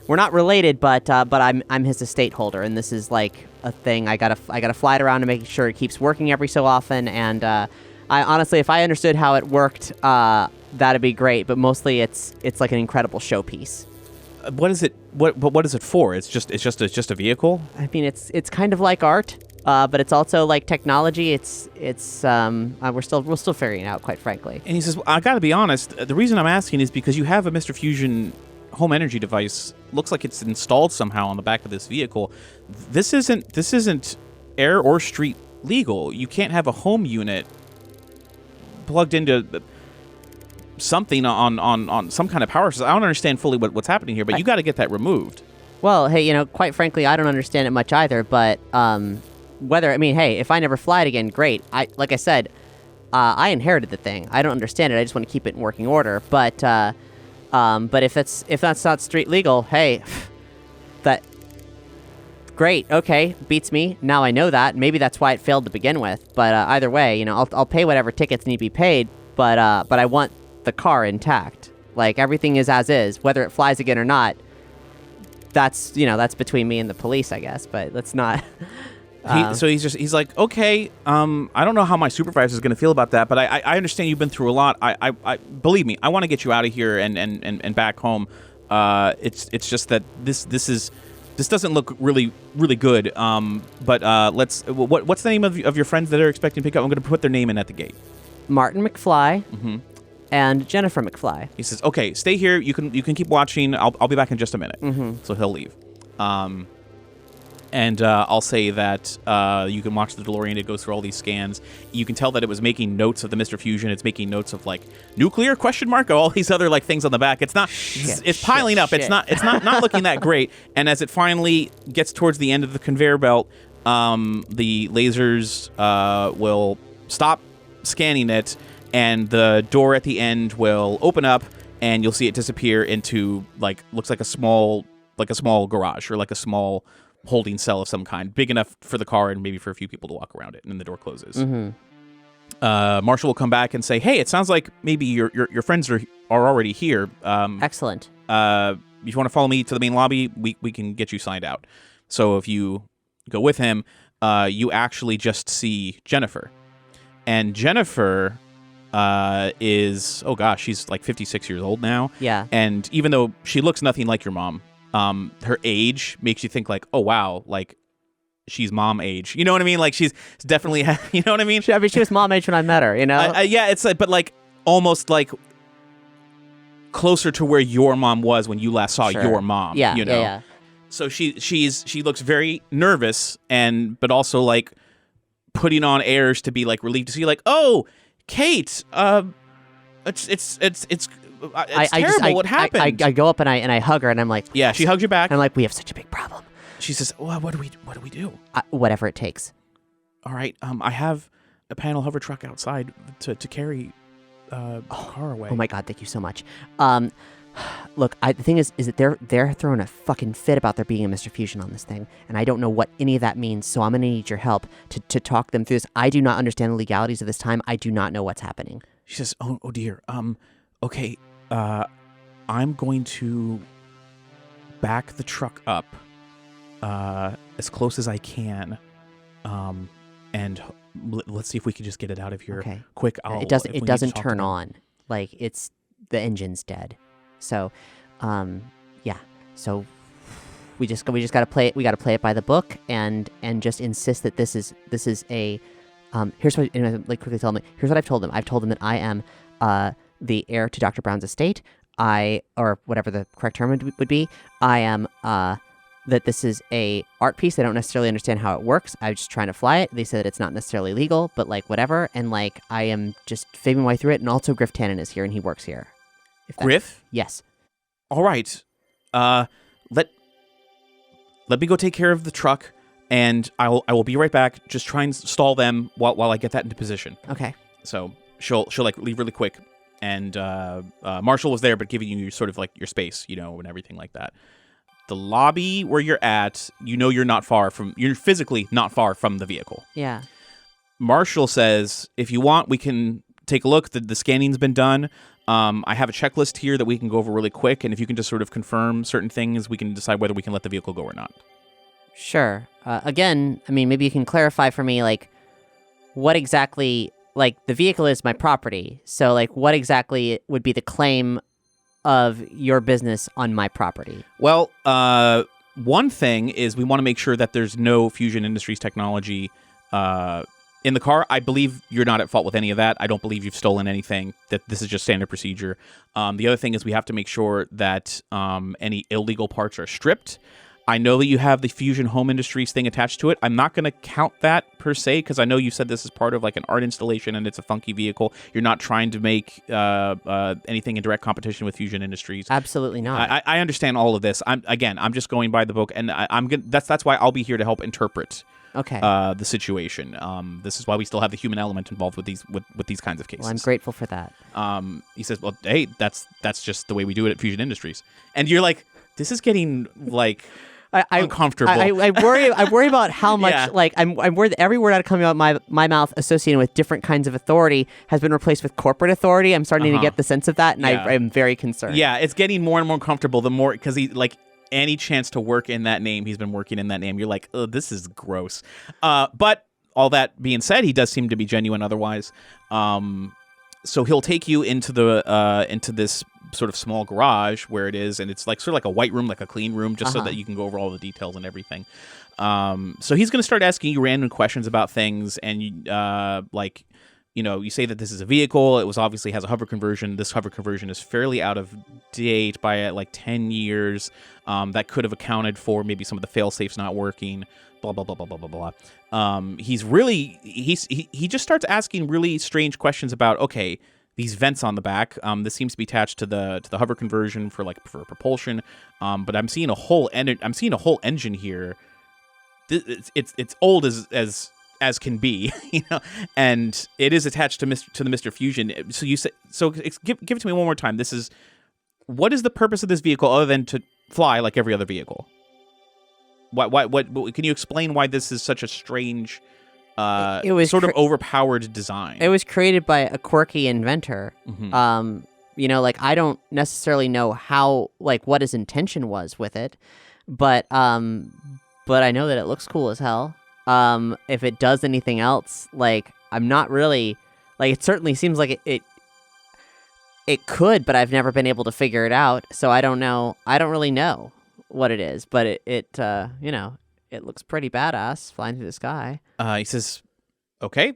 Speaker 1: we're not related, but I'm his estate holder, and this is like a thing. I gotta fly it around to make sure it keeps working every so often. And I honestly, if I understood how it worked, that'd be great. But mostly, it's like an incredible showpiece.
Speaker 2: What is it? What is it for? It's just a vehicle.
Speaker 1: I mean, it's kind of like art, but it's also like technology. We're still figuring it out, quite frankly.
Speaker 2: And he says, well, I got to be honest. The reason I'm asking is because you have a Mr. Fusion home energy device. Looks like it's installed somehow on the back of this vehicle. This isn't air or street legal. You can't have a home unit plugged into something on some kind of power system. I don't understand fully what's happening here, but you got to get that removed.
Speaker 1: Well, hey, quite frankly, I don't understand it much either. But hey, if I never fly it again, great. Like I said, I inherited the thing. I don't understand it. I just want to keep it in working order. But if that's not street legal, hey, that great. Okay, beats me. Now I know that. Maybe that's why it failed to begin with. But either way, I'll pay whatever tickets need to be paid. But I want the car intact. Like everything is as is, whether it flies again or not. That's between me and the police, I guess. But let's not.
Speaker 2: So he's like, okay, I don't know how my supervisor is going to feel about that, but I understand you've been through a lot. I believe me, I want to get you out of here and back home. It's just that this doesn't look really good. But what's the name of your friends that are expecting to pick up? I'm going to put their name in at the gate.
Speaker 1: Martin McFly. Mm-hmm. And Jennifer McFly.
Speaker 2: He says, okay, stay here. You can keep watching. I'll be back in just a minute.
Speaker 1: Mm-hmm.
Speaker 2: So he'll leave. And I'll say that you can watch the DeLorean. It goes through all these scans. You can tell that it was making notes of the Mr. Fusion. It's making notes of like nuclear ? All these other like things on the back. It's not. It's piling up.
Speaker 1: Shit.
Speaker 2: It's not looking that great. And as it finally gets towards the end of the conveyor belt, the lasers will stop scanning it, and the door at the end will open up, and you'll see it disappear into looks like a small garage or like a small holding cell of some kind, big enough for the car and maybe for a few people to walk around it, and then the door closes.
Speaker 1: Mm-hmm.
Speaker 2: Marshall will come back and say, hey, it sounds like maybe your friends are already here.
Speaker 1: Excellent.
Speaker 2: If you want to follow me to the main lobby, we can get you signed out. So if you go with him, you actually just see Jennifer. And Jennifer is, oh gosh, she's like 56 years old now.
Speaker 1: Yeah.
Speaker 2: And even though she looks nothing like your mom, her age makes you think like, oh wow, like she's mom age. You know what I mean? Like she's definitely, you know what I mean?
Speaker 1: She was mom age when I met her,
Speaker 2: yeah, it's like, but like almost like closer to where your mom was when you last saw your mom.
Speaker 1: Yeah,
Speaker 2: you know?
Speaker 1: yeah.
Speaker 2: So she looks very nervous but also like putting on airs to be like relieved to see like, oh, Kate, it's terrible. What happened?
Speaker 1: I go up and I hug her and I'm like,
Speaker 2: yeah, she hugs you back.
Speaker 1: I'm like, we have such a big problem.
Speaker 2: She says, well, what do we do?
Speaker 1: Whatever it takes.
Speaker 2: All right, I have a panel hover truck outside to carry the car away.
Speaker 1: Oh my God, thank you so much. Look, the thing is that they're throwing a fucking fit about there being a Mr. Fusion on this thing, and I don't know what any of that means, so I'm gonna need your help to talk them through this. I do not understand the legalities of this time. I do not know what's happening.
Speaker 2: She says, oh dear, okay, I'm going to back the truck up as close as I can, and let's see if we can just get it out of here quick.
Speaker 1: It doesn't turn on. Like, the engine's dead. So, yeah. So we just got to play it. We got to play it by the book and just insist that this is a. Here's what quickly tell me. Here's what I've told them. I've told them that I am the heir to Dr. Brown's estate. Or whatever the correct term would be. I am that this is a art piece. They don't necessarily understand how it works. I'm just trying to fly it. They said that it's not necessarily legal, but like whatever. And like I am just figuring my way through it. And also Griff Tannen is here and he works here.
Speaker 2: Griff?
Speaker 1: Yes.
Speaker 2: All right. Let me go take care of the truck, and I will be right back. Just try and stall them while I get that into position.
Speaker 1: Okay.
Speaker 2: So she'll like leave really quick, and Marshall was there, but giving you sort of like your space, and everything like that. The lobby where you're at, you're physically not far from the vehicle.
Speaker 1: Yeah.
Speaker 2: Marshall says, if you want, we can take a look. The scanning's been done. I have a checklist here that we can go over really quick, and if you can just sort of confirm certain things, we can decide whether we can let the vehicle go or not.
Speaker 1: Sure. Again, I mean, maybe you can clarify for me, like, what exactly, like, the vehicle is my property, so, like, what exactly would be the claim of your business on my property?
Speaker 2: Well, one thing is we want to make sure that there's no Fusion Industries technology in the car. I believe you're not at fault with any of that. I don't believe you've stolen anything, that this is just standard procedure. The other thing is we have to make sure that any illegal parts are stripped. I know that you have the Fusion Home Industries thing attached to it. I'm not going to count that per se, because I know you said this is part of like an art installation and it's a funky vehicle. You're not trying to make anything in direct competition with Fusion Industries.
Speaker 1: Absolutely not.
Speaker 2: I understand all of this. I'm just going by the book, and that's why I'll be here to help interpret the situation. This is why we still have the human element involved with these kinds of cases.
Speaker 1: Well, I'm grateful for that.
Speaker 2: He says, well, hey, that's just the way we do it at Fusion Industries. And you're like, this is getting like uncomfortable.
Speaker 1: I worry about how much I'm worried that every word out coming out my mouth associated with different kinds of authority has been replaced with corporate authority. I'm starting to get the sense of that, and I'm very concerned.
Speaker 2: Yeah, it's getting more and more comfortable the more, because he like any chance to work in that name, he's been working in that name. You're like, oh, this is gross. But all that being said, he does seem to be genuine otherwise. So he'll take you into this sort of small garage where it is, and it's like sort of like a white room, like a clean room, just so that you can go over all the details and everything. So he's going to start asking you random questions about things, and you say that this is a vehicle. It obviously has a hover conversion. This hover conversion is fairly out of date by like 10 years. That could have accounted for maybe some of the fail safes not working. Blah blah blah blah blah blah blah. He just starts asking really strange questions about these vents on the back. This seems to be attached to the hover conversion for propulsion. But I'm seeing a whole engine here. It's old as can be, and it is attached to the Mr. Fusion. So you say, give it to me one more time. What is the purpose of this vehicle other than to fly like every other vehicle? What can you explain why this is such a strange, it was sort of overpowered design? It
Speaker 1: was created by a quirky inventor.
Speaker 2: Mm-hmm.
Speaker 1: I don't necessarily know how, what his intention was with it, but I know that it looks cool as hell. If it does anything else, I'm not really, it certainly seems like it could, but I've never been able to figure it out. So I don't know. I don't really know what it is, but it looks pretty badass flying through the sky.
Speaker 2: He says, okay,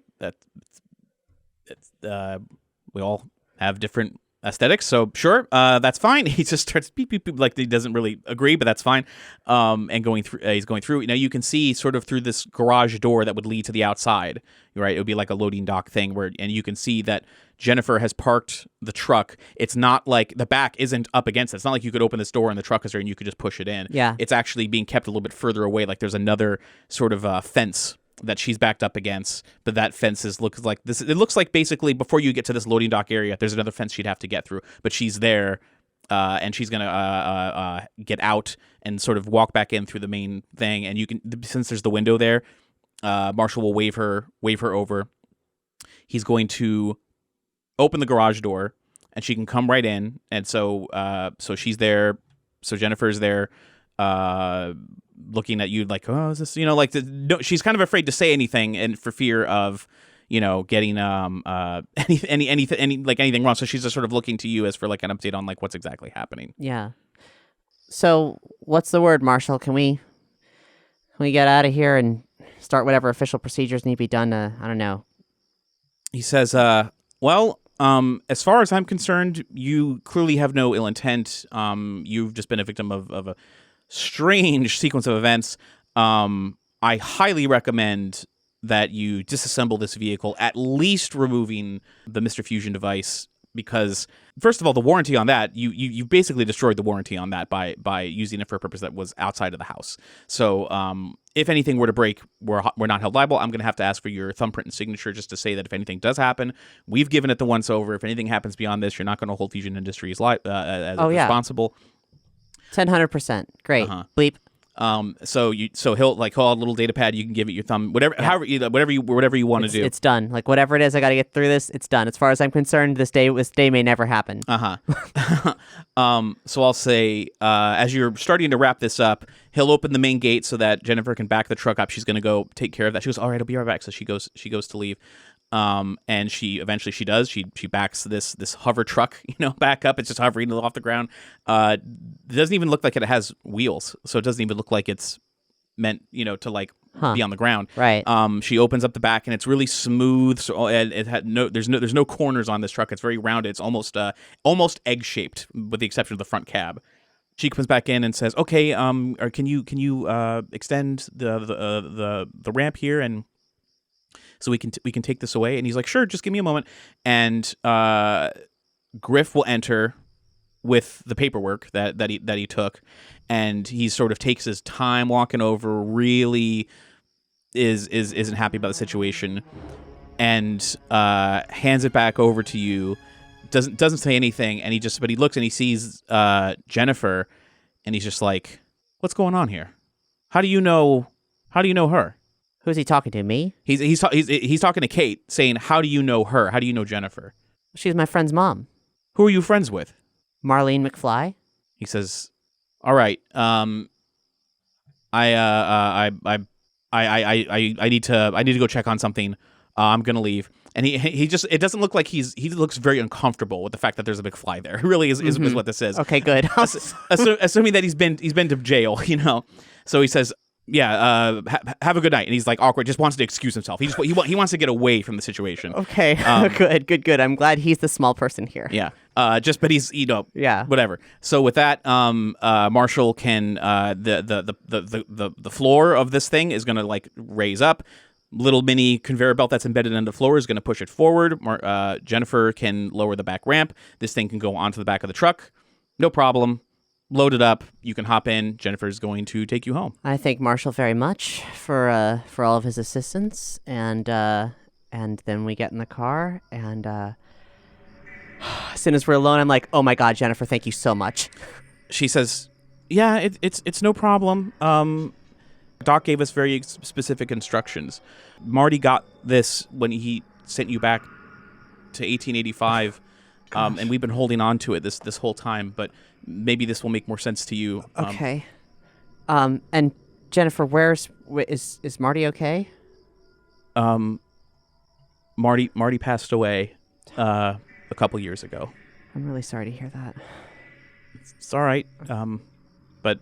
Speaker 2: we all have different aesthetics. So sure, that's fine. He just starts beep beep beep, like he doesn't really agree, but that's fine. And going through, he's going through. Now you can see sort of through this garage door that would lead to the outside. Right, it would be like a loading dock thing and you can see that Jennifer has parked the truck. It's not like the back isn't up against it. It's not like you could open this door and the truck is there and you could just push it in.
Speaker 1: Yeah,
Speaker 2: it's actually being kept a little bit further away. Like there's another sort of fence that she's backed up against, but that fence looks like this. It looks like basically before you get to this loading dock area, there's another fence she'd have to get through, but she's there, and she's gonna get out and sort of walk back in through the main thing. And you can, since there's the window there, Marshall will wave her over. He's going to open the garage door, and she can come right in. And so she's there. So Jennifer's there. Looking at you like, oh, is this, like no, she's kind of afraid to say anything, and for fear of, getting anything wrong. So she's just sort of looking to you as for like an update on like what's exactly happening.
Speaker 1: Yeah. So what's the word, Marshall? Can we get out of here and start whatever official procedures need to be done? I don't know.
Speaker 2: He says, well, as far as I'm concerned, you clearly have no ill intent. You've just been a victim of a strange sequence of events. I highly recommend that you disassemble this vehicle, at least removing the Mr. Fusion device, because first of all, the warranty on that, you basically destroyed the warranty on that by using it for a purpose that was outside of the house. So if anything were to break, we're not held liable. I'm going to have to ask for your thumbprint and signature just to say that if anything does happen, we've given it the once over. If anything happens beyond this, you're not going to hold Fusion Industries as responsible.
Speaker 1: 100%. Great. Bleep.
Speaker 2: So he'll have a little data pad. You can give it your thumb, whatever, whatever you want to do.
Speaker 1: It's done. Like whatever it is, I got to get through this. It's done. As far as I'm concerned, this day may never happen.
Speaker 2: So I'll say, as you're starting to wrap this up, he'll open the main gate so that Jennifer can back the truck up. She's going to go take care of that. She goes, all right, I'll be right back. So she goes to leave. And she does. She backs this hover truck, back up. It's just hovering off the ground. It doesn't even look like it has wheels, so it doesn't even look like it's meant, to like be on the ground.
Speaker 1: Right.
Speaker 2: She opens up the back, and it's really smooth. So it had there's no corners on this truck. It's very rounded. It's almost egg shaped, with the exception of the front cab. She comes back in and says, "Okay, can you extend the ramp here and." So we can take this away." And he's like, "Sure, just give me a moment." And Griff will enter with the paperwork that he took, and he sort of takes his time walking over. Really isn't happy about the situation, and hands it back over to you. Doesn't say anything, and but he looks and he sees Jennifer, and he's just like, "What's going on here? How do you know her?"
Speaker 1: Who's he talking to? Me?
Speaker 2: He's talking to Kate, saying, "How do you know her? How do you know Jennifer?"
Speaker 1: She's my friend's mom.
Speaker 2: Who are you friends with?
Speaker 1: Marlene McFly.
Speaker 2: He says, "All right. I need to go check on something. I'm gonna leave." And he just, it doesn't look like he looks very uncomfortable with the fact that there's a big fly there. It really is what this is.
Speaker 1: Okay, good.
Speaker 2: Assuming that he's been to jail, So he says, "Yeah, have a good night." And he's like awkward, just wants to excuse himself. He wants to get away from the situation.
Speaker 1: Okay, good. I'm glad he's the small person here.
Speaker 2: Yeah. But he's whatever. So with that, Marshall can the floor of this thing is gonna like raise up. Little mini conveyor belt that's embedded in the floor is gonna push it forward. Jennifer can lower the back ramp. This thing can go onto the back of the truck. No problem. Load it up. You can hop in. Jennifer's going to take you home.
Speaker 1: I thank Marshall very much for all of his assistance, and then we get in the car, and as soon as we're alone, I'm like, "Oh my God, Jennifer, thank you so much."
Speaker 2: She says, "Yeah, it's no problem. Doc gave us very specific instructions. Marty got this when he sent you back to 1885, and we've been holding on to it this whole time, but." Maybe this will make more sense to you.
Speaker 1: Okay. And Jennifer, is Marty okay?
Speaker 2: Marty passed away a couple years ago.
Speaker 1: I'm really sorry to hear that.
Speaker 2: It's all right. But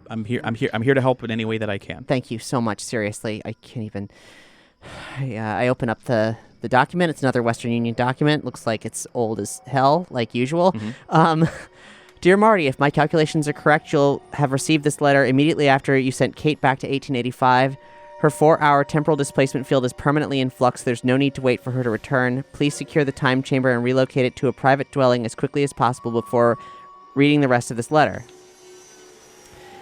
Speaker 2: I'm here to help in any way that I can.
Speaker 1: Thank you so much. Seriously, I can't even. I open up the document. It's another Western Union document. Looks like it's old as hell, like usual. Dear Marty, if my calculations are correct, you'll have received this letter immediately after you sent Kate back to 1885. Her 4-hour temporal displacement field is permanently in flux. There's no need to wait for her to return. Please secure the time chamber and relocate it to a private dwelling as quickly as possible before reading the rest of this letter.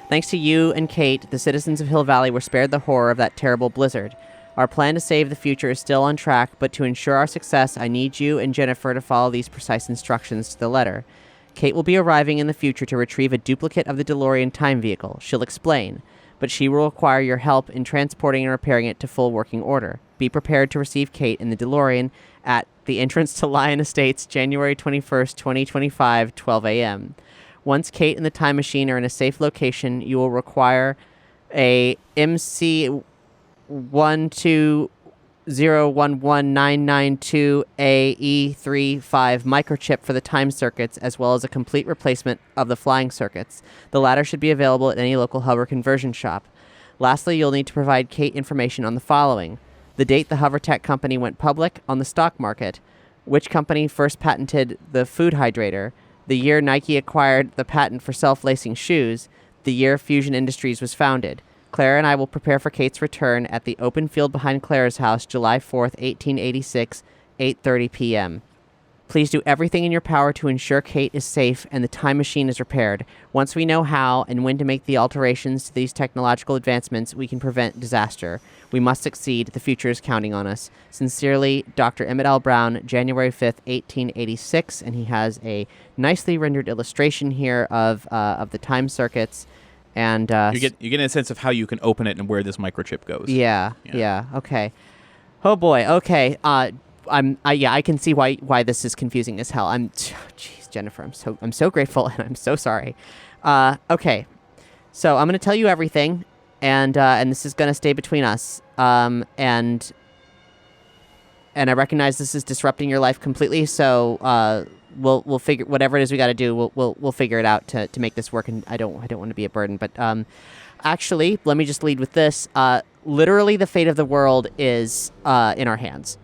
Speaker 1: Thanks to you and Kate, the citizens of Hill Valley were spared the horror of that terrible blizzard. Our plan to save the future is still on track, but to ensure our success, I need you and Jennifer to follow these precise instructions to the letter. Kate will be arriving in the future to retrieve a duplicate of the DeLorean time vehicle. She'll explain, but she will require your help in transporting and repairing it to full working order. Be prepared to receive Kate in the DeLorean at the entrance to Lyon Estates, January 21st, 2025, 12 a.m. Once Kate and the time machine are in a safe location, you will require a MC 120119992AE35 microchip for the time circuits, as well as a complete replacement of the flying circuits. The latter should be available at any local hover conversion shop. Lastly, you'll need to provide Kate information on the following: the date the HoverTech company went public on the stock market, which company first patented the food hydrator, the year Nike acquired the patent for self-lacing shoes, the year Fusion Industries was founded. Clara and I will prepare for Kate's return at the open field behind Clara's house, July 4th, 1886, 8:30 p.m. Please do everything in your power to ensure Kate is safe and the time machine is repaired. Once we know how and when to make the alterations to these technological advancements, we can prevent disaster. We must succeed. The future is counting on us. Sincerely, Dr. Emmett L. Brown, January 5th, 1886. And he has a nicely rendered illustration here of the time circuits. And
Speaker 2: you're getting a sense of how you can open it and where this microchip goes.
Speaker 1: Yeah. Okay. Oh boy. Okay. I can see why this is confusing as hell. Jeez, Jennifer, I'm so grateful and I'm so sorry. Okay. So I'm going to tell you everything, and this is going to stay between us. And I recognize this is disrupting your life completely. So we'll figure whatever it is we got to do. We'll figure it out to make this work. And I don't want to be a burden, but actually, let me just lead with this. Literally, the fate of the world is in our hands.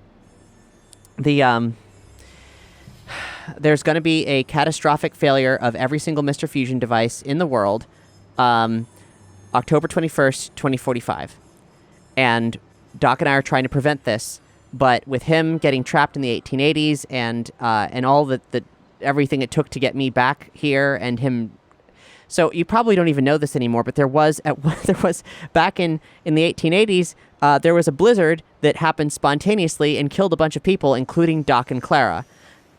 Speaker 1: There's going to be a catastrophic failure of every single Mr. Fusion device in the world, October 21st, 2045. And Doc and I are trying to prevent this, but with him getting trapped in the 1880s and all the everything it took to get me back here, and him. So you probably don't even know this anymore, but there was back in the 1880s, there was a blizzard that happened spontaneously and killed a bunch of people, including Doc and Clara.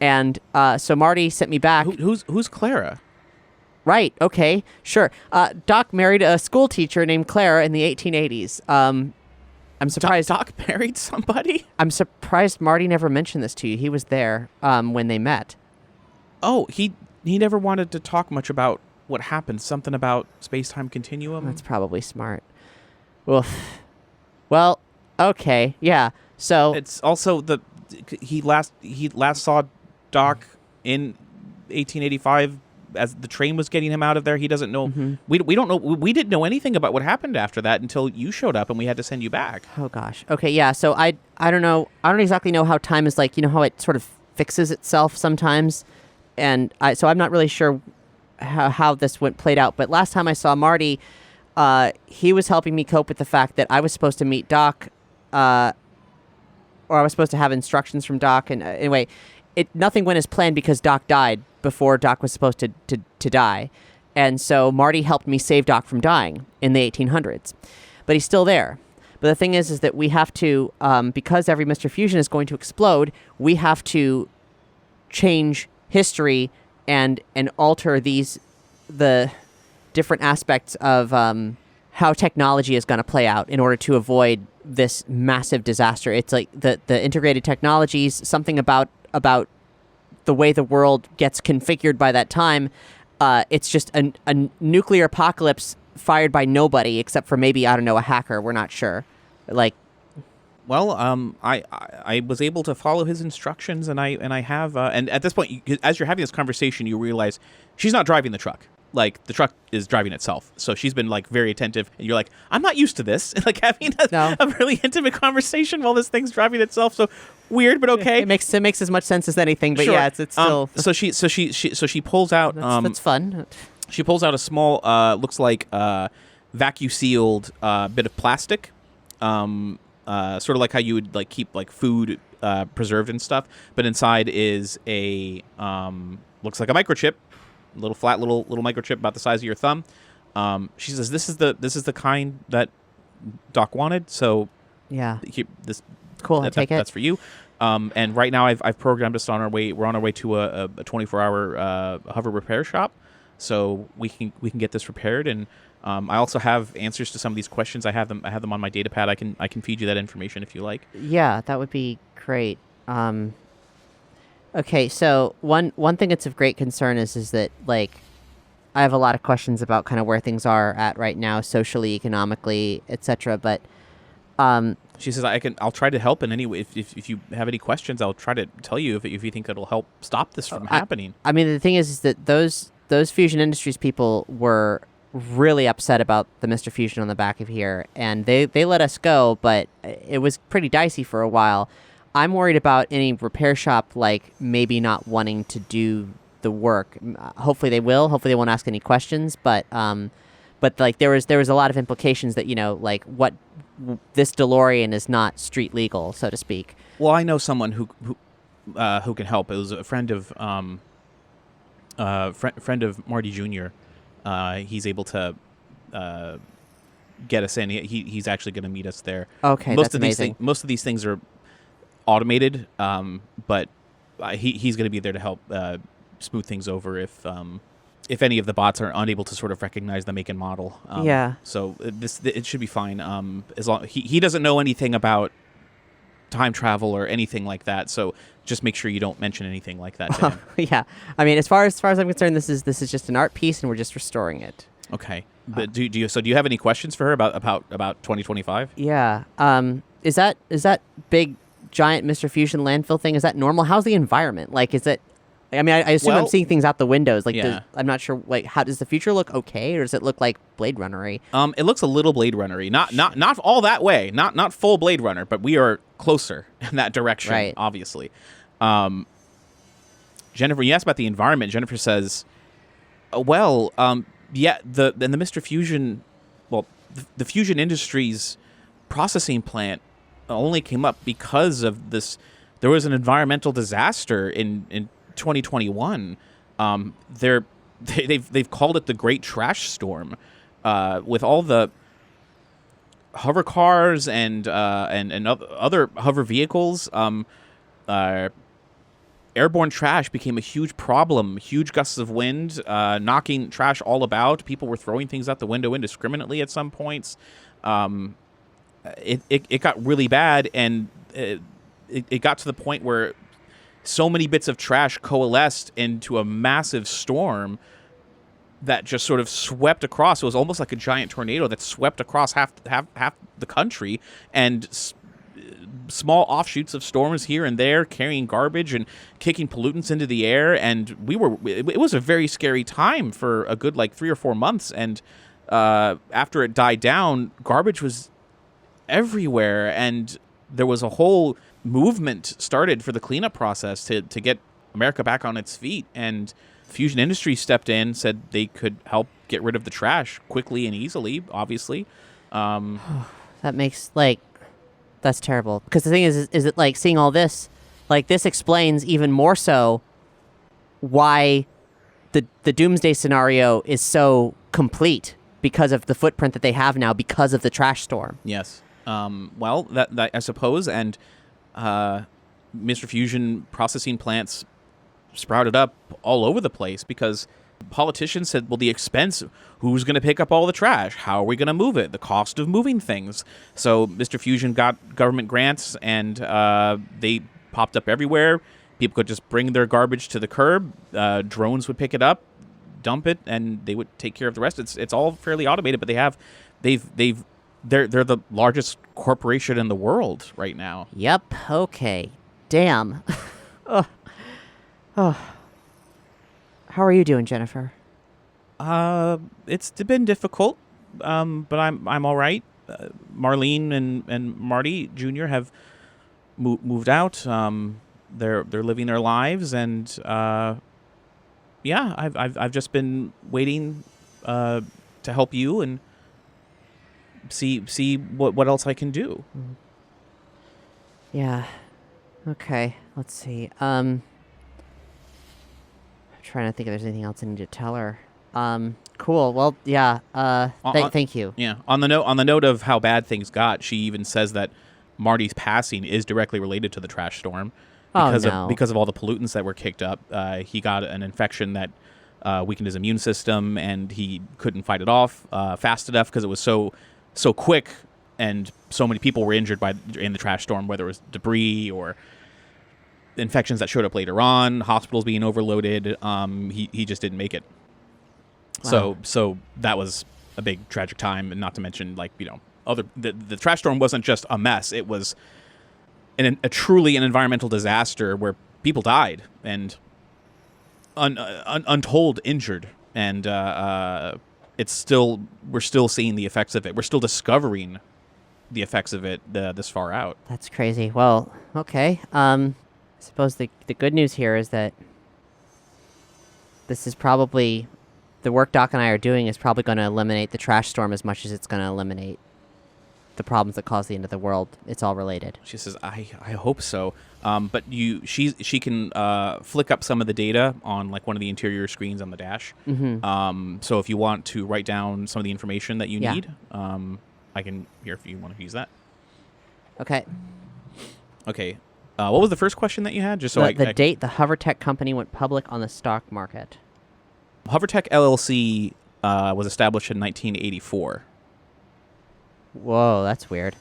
Speaker 1: And so Marty sent me back.
Speaker 2: Who's Clara?
Speaker 1: Right. Okay. Sure. Doc married a school teacher named Clara in the 1880s. I'm surprised.
Speaker 2: Doc married somebody?
Speaker 1: I'm surprised Marty never mentioned this to you. He was there when they met.
Speaker 2: Oh, he never wanted to talk much about what happened. Something about space-time continuum?
Speaker 1: That's probably smart. Oof. Well, okay. Yeah. So
Speaker 2: it's also he last saw Doc in 1885 as the train was getting him out of there. He doesn't know. Mm-hmm. We don't know. We didn't know anything about what happened after that until you showed up and we had to send you back.
Speaker 1: Oh gosh. Okay. Yeah. So I don't know. I don't exactly know how time is like. You know how it sort of fixes itself sometimes, and so I'm not really sure how this played out. But last time I saw Marty, he was helping me cope with the fact that I was supposed to meet Doc, or I was supposed to have instructions from Doc. And anyway, nothing went as planned because Doc died before Doc was supposed to die. And so Marty helped me save Doc from dying in the 1800s. But he's still there. But the thing is that we have to, because every Mr. Fusion is going to explode, we have to change history and alter the different aspects of how technology is going to play out in order to avoid this massive disaster. It's like the integrated technologies, something about the way the world gets configured by that time. It's just a nuclear apocalypse fired by nobody except for maybe, I don't know, a hacker. We're not sure.
Speaker 2: Well, I was able to follow his instructions, and I have, and at this point, as you're having this conversation, you realize she's not driving the truck. like the truck is driving itself. So she's been like very attentive, and you're like, I'm not used to this, like having a really intimate conversation while this thing's driving itself. So weird, but okay.
Speaker 1: It makes as much sense as anything, but
Speaker 2: sure.
Speaker 1: yeah, it's still.
Speaker 2: So she pulls out.
Speaker 1: That's fun.
Speaker 2: She pulls out a small, looks like vacuum sealed bit of plastic, sort of like how you would like keep like food preserved and stuff. But inside is a looks like a microchip. Little flat little microchip about the size of your thumb. She says this is the kind that Doc wanted, so
Speaker 1: yeah,
Speaker 2: this
Speaker 1: cool. I take it.
Speaker 2: That's for you. And right now I've programmed us on our way. We're on our way to a 24-hour hover repair shop, so we can get this repaired. And I also have answers to some of these questions. I have them on my data pad. I can feed you that information if you like.
Speaker 1: Yeah, that would be great. Okay, so one thing that's of great concern is that, like, I have a lot of questions about kind of where things are at right now, socially, economically, etc. But
Speaker 2: she says I'll try to help in any way. If you have any questions, I'll try to tell you if you think it'll help stop this from happening.
Speaker 1: I mean, the thing is that those Fusion Industries people were really upset about the Mr. Fusion on the back of here, and they let us go, but it was pretty dicey for a while. I'm worried about any repair shop, like, maybe not wanting to do the work. Hopefully they will. Hopefully they won't ask any questions. But like there was a lot of implications that, you know, like this DeLorean is not street legal, so to speak.
Speaker 2: Well, I know someone who can help. It was a friend of friend of Marty Jr. He's able to get us in. He's actually going to meet us there.
Speaker 1: Okay, that's amazing.
Speaker 2: Most of these things are automated, but he's going to be there to help smooth things over if any of the bots are unable to sort of recognize the make and model.
Speaker 1: Yeah.
Speaker 2: So it should be fine. As long he doesn't know anything about time travel or anything like that. So just make sure you don't mention anything like that to him.
Speaker 1: Yeah. I mean, as far as I'm concerned, this is just an art piece, and we're just restoring it.
Speaker 2: Okay. But do you have any questions for her about 2025?
Speaker 1: Yeah. Is that big giant Mr. Fusion landfill thing, is that normal? How's the environment? Like, is it, I mean, I assume I'm seeing things out the windows. Like,
Speaker 2: yeah.
Speaker 1: I'm not sure, like, how does the future look okay, or does it look like Blade Runner-y?
Speaker 2: It looks a little Blade Runner-y. Not all that way. Not full Blade Runner, but we are closer in that direction,
Speaker 1: right.
Speaker 2: Obviously. Jennifer, you asked about the environment. Jennifer says, yeah, the Mr. Fusion, well, the Fusion Industries processing plant only came up because of this. There was an environmental disaster in 2021. They've called it the Great Trash Storm, with all the hover cars and other hover vehicles. Airborne trash became a huge problem. Huge gusts of wind, knocking trash all about. People were throwing things out the window indiscriminately at some points. It got really bad, and it got to the point where so many bits of trash coalesced into a massive storm that just sort of swept across. It was almost like a giant tornado that swept across half the country, and small offshoots of storms here and there, carrying garbage and kicking pollutants into the air. And it was a very scary time for a good 3 or 4 months. And after it died down, garbage was everywhere, and there was a whole movement started for the cleanup process to get America back on its feet. And Fusion Industries stepped in, said they could help get rid of the trash quickly and easily, obviously.
Speaker 1: That makes, that's terrible. Because the thing is it seeing all this, this explains even more so why the doomsday scenario is so complete, because of the footprint that they have now because of the trash storm.
Speaker 2: Yes. Well, that I suppose, and Mr. Fusion processing plants sprouted up all over the place because politicians said, well, the expense, who's going to pick up all the trash? How are we going to move it? The cost of moving things. So Mr. Fusion got government grants, and they popped up everywhere. People could just bring their garbage to the curb. Drones would pick it up, dump it, and they would take care of the rest. It's all fairly automated, but they're the largest corporation in the world right now.
Speaker 1: Yep. Okay. Damn. Oh. How are you doing, Jennifer?
Speaker 2: It's been difficult, but I'm all right. Marlene and Marty Jr. have moved out. They're living their lives, and yeah, I've just been waiting to help you and see what else I can do.
Speaker 1: Yeah. Okay. Let's see. I'm trying to think if there's anything else I need to tell her. Cool. Well, yeah. Thank you.
Speaker 2: Yeah. On the note of how bad things got, she even says that Marty's passing is directly related to the trash storm because of all the pollutants that were kicked up. He got an infection that weakened his immune system, and he couldn't fight it off fast enough because it was so quick, and so many people were injured in the trash storm, whether it was debris or infections that showed up later on, hospitals being overloaded. He just didn't make it.
Speaker 1: Wow.
Speaker 2: So that was a big tragic time, and not to mention, like, the trash storm wasn't just a mess; it was a truly an environmental disaster where people died and untold injured, and we're still seeing the effects of it. We're still discovering the effects of it this far out.
Speaker 1: That's crazy. Well, okay. I suppose the good news here is that this is probably the work Doc and I are doing is probably going to eliminate the trash storm as much as it's going to eliminate the problems that cause the end of the world. It's all related.
Speaker 2: She says, I hope so. But she can flick up some of the data on, like, one of the interior screens on the dash.
Speaker 1: Mm-hmm.
Speaker 2: So if you want to write down some of the information that you
Speaker 1: Yeah.
Speaker 2: need, I can hear if you want to use that.
Speaker 1: Okay.
Speaker 2: Okay. What was the first question that you had? Just so
Speaker 1: The date the Hovertech company went public on the stock market.
Speaker 2: Hovertech LLC was established in 1984.
Speaker 1: Whoa, that's weird.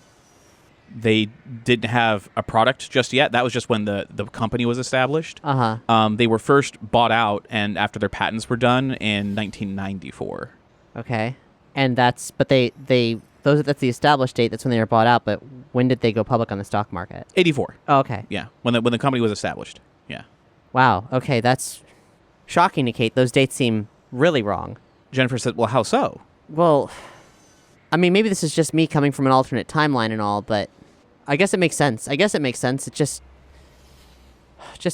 Speaker 2: They didn't have a product just yet. That was just when the company was established.
Speaker 1: Uh-huh.
Speaker 2: They were first bought out, and after their patents were done in 1994.
Speaker 1: Okay. And that's the established date. That's when they were bought out, but when did they go public on the stock market?
Speaker 2: 84.
Speaker 1: Oh, okay.
Speaker 2: Yeah, when the company was established. Yeah.
Speaker 1: Wow. Okay, that's shocking to Kate. Those dates seem really wrong.
Speaker 2: Jennifer said, "Well, how so?"
Speaker 1: Well, I mean, maybe this is just me coming from an alternate timeline and all, but I guess it makes sense. It just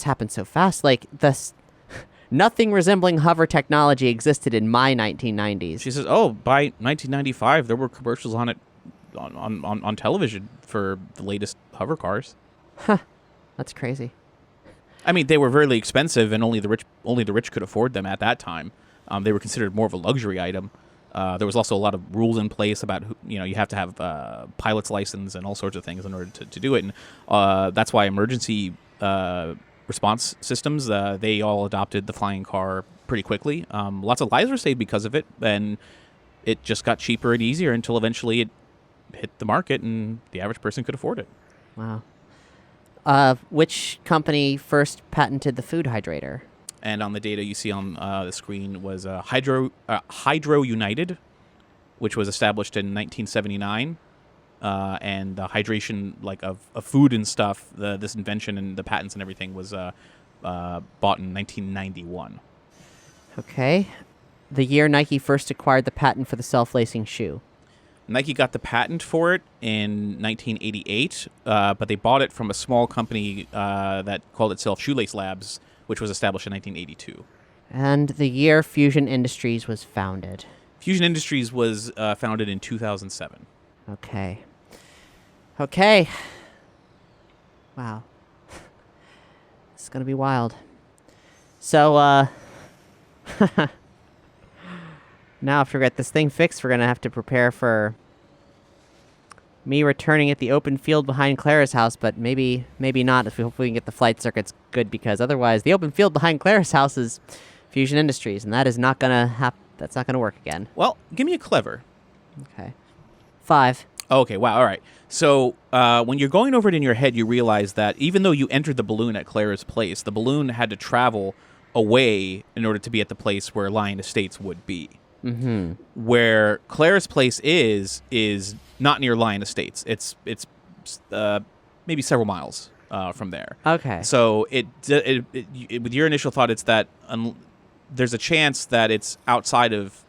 Speaker 1: happened so fast. Like, nothing resembling hover technology existed in my 1990s.
Speaker 2: She says, "Oh, by 1995, there were commercials on it on television for the latest hover cars."
Speaker 1: Huh. That's crazy.
Speaker 2: I mean, they were really expensive, and only the rich could afford them at that time. They were considered more of a luxury item. There was also a lot of rules in place about you have to have pilot's license and all sorts of things in order to do it, and that's why emergency response systems, they all adopted the flying car pretty quickly. Lots of lives were saved because of it, and it just got cheaper and easier until eventually it hit the market and the average person could afford it.
Speaker 1: Wow. Which company first patented the food hydrator?
Speaker 2: And on the data you see on the screen was Hydro United, which was established in 1979. And the hydration, like, of food and stuff, this invention and the patents and everything was bought in 1991.
Speaker 1: Okay. The year Nike first acquired the patent for the self-lacing shoe.
Speaker 2: Nike got the patent for it in 1988, but they bought it from a small company that called itself Shoelace Labs, which was established in 1982.
Speaker 1: And the year Fusion Industries was founded.
Speaker 2: Fusion Industries was founded in 2007.
Speaker 1: Okay. Okay. Wow. It's going to be wild. So, now after we get this thing fixed, we're going to have to prepare for me returning at the open field behind Clara's house, but maybe not, if we hopefully can get the flight circuits good, because otherwise the open field behind Clara's house is Fusion Industries, and that is not going to that's not going to work again.
Speaker 2: Well, give me a clever.
Speaker 1: Okay. 5.
Speaker 2: Okay, wow, all right. So when you're going over it in your head, you realize that even though you entered the balloon at Clara's place, the balloon had to travel away in order to be at the place where Lion Estates would be.
Speaker 1: Mm-hmm.
Speaker 2: Where Clara's place is not near Lion Estates. It's maybe several miles from there.
Speaker 1: Okay.
Speaker 2: So it with your initial thought, it's that there's a chance that it's outside of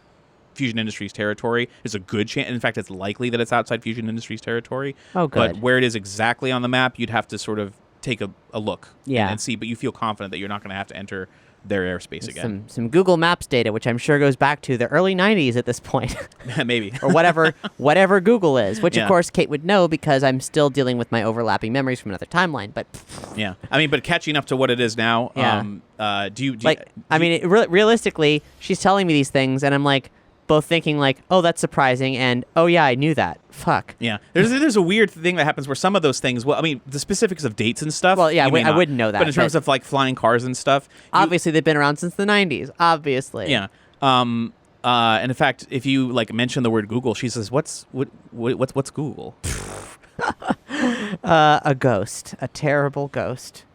Speaker 2: Fusion Industries territory. There's a good chance. In fact, it's likely that it's outside Fusion Industries territory.
Speaker 1: Oh, good.
Speaker 2: But where it is exactly on the map, you'd have to sort of take a look and see. But you feel confident that you're not going to have to enter their airspace again.
Speaker 1: Some Google Maps data, which I'm sure goes back to the early 90s at this point.
Speaker 2: Maybe.
Speaker 1: Or whatever Google is, which of course Kate would know because I'm still dealing with my overlapping memories from another timeline. But
Speaker 2: yeah, I mean, but catching up to what it is now. Yeah.
Speaker 1: Realistically, she's telling me these things, and I'm like, both thinking like, oh, that's surprising, and oh yeah, I knew that. Fuck.
Speaker 2: Yeah. There's a weird thing that happens where some of those things. Well, I mean, the specifics of dates and stuff.
Speaker 1: Well, yeah, I wouldn't know that.
Speaker 2: But in terms of like flying cars and stuff,
Speaker 1: obviously they've been around since the 90s. Obviously.
Speaker 2: Yeah. And in fact, if you like mention the word Google, she says, "What's Google?"
Speaker 1: A ghost, a terrible ghost.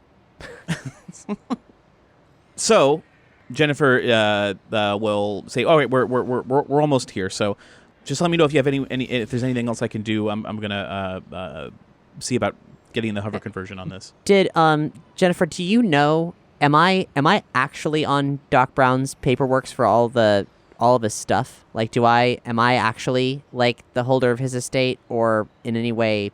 Speaker 2: So, Jennifer will say, "All right, we're almost here. So, just let me know if you have any if there's anything else I can do. I'm gonna see about getting the hover conversion on this."
Speaker 1: Did Jennifer? Do you know? Am I actually on Doc Brown's paperworks for all of his stuff? Like, am I actually like the holder of his estate, or in any way?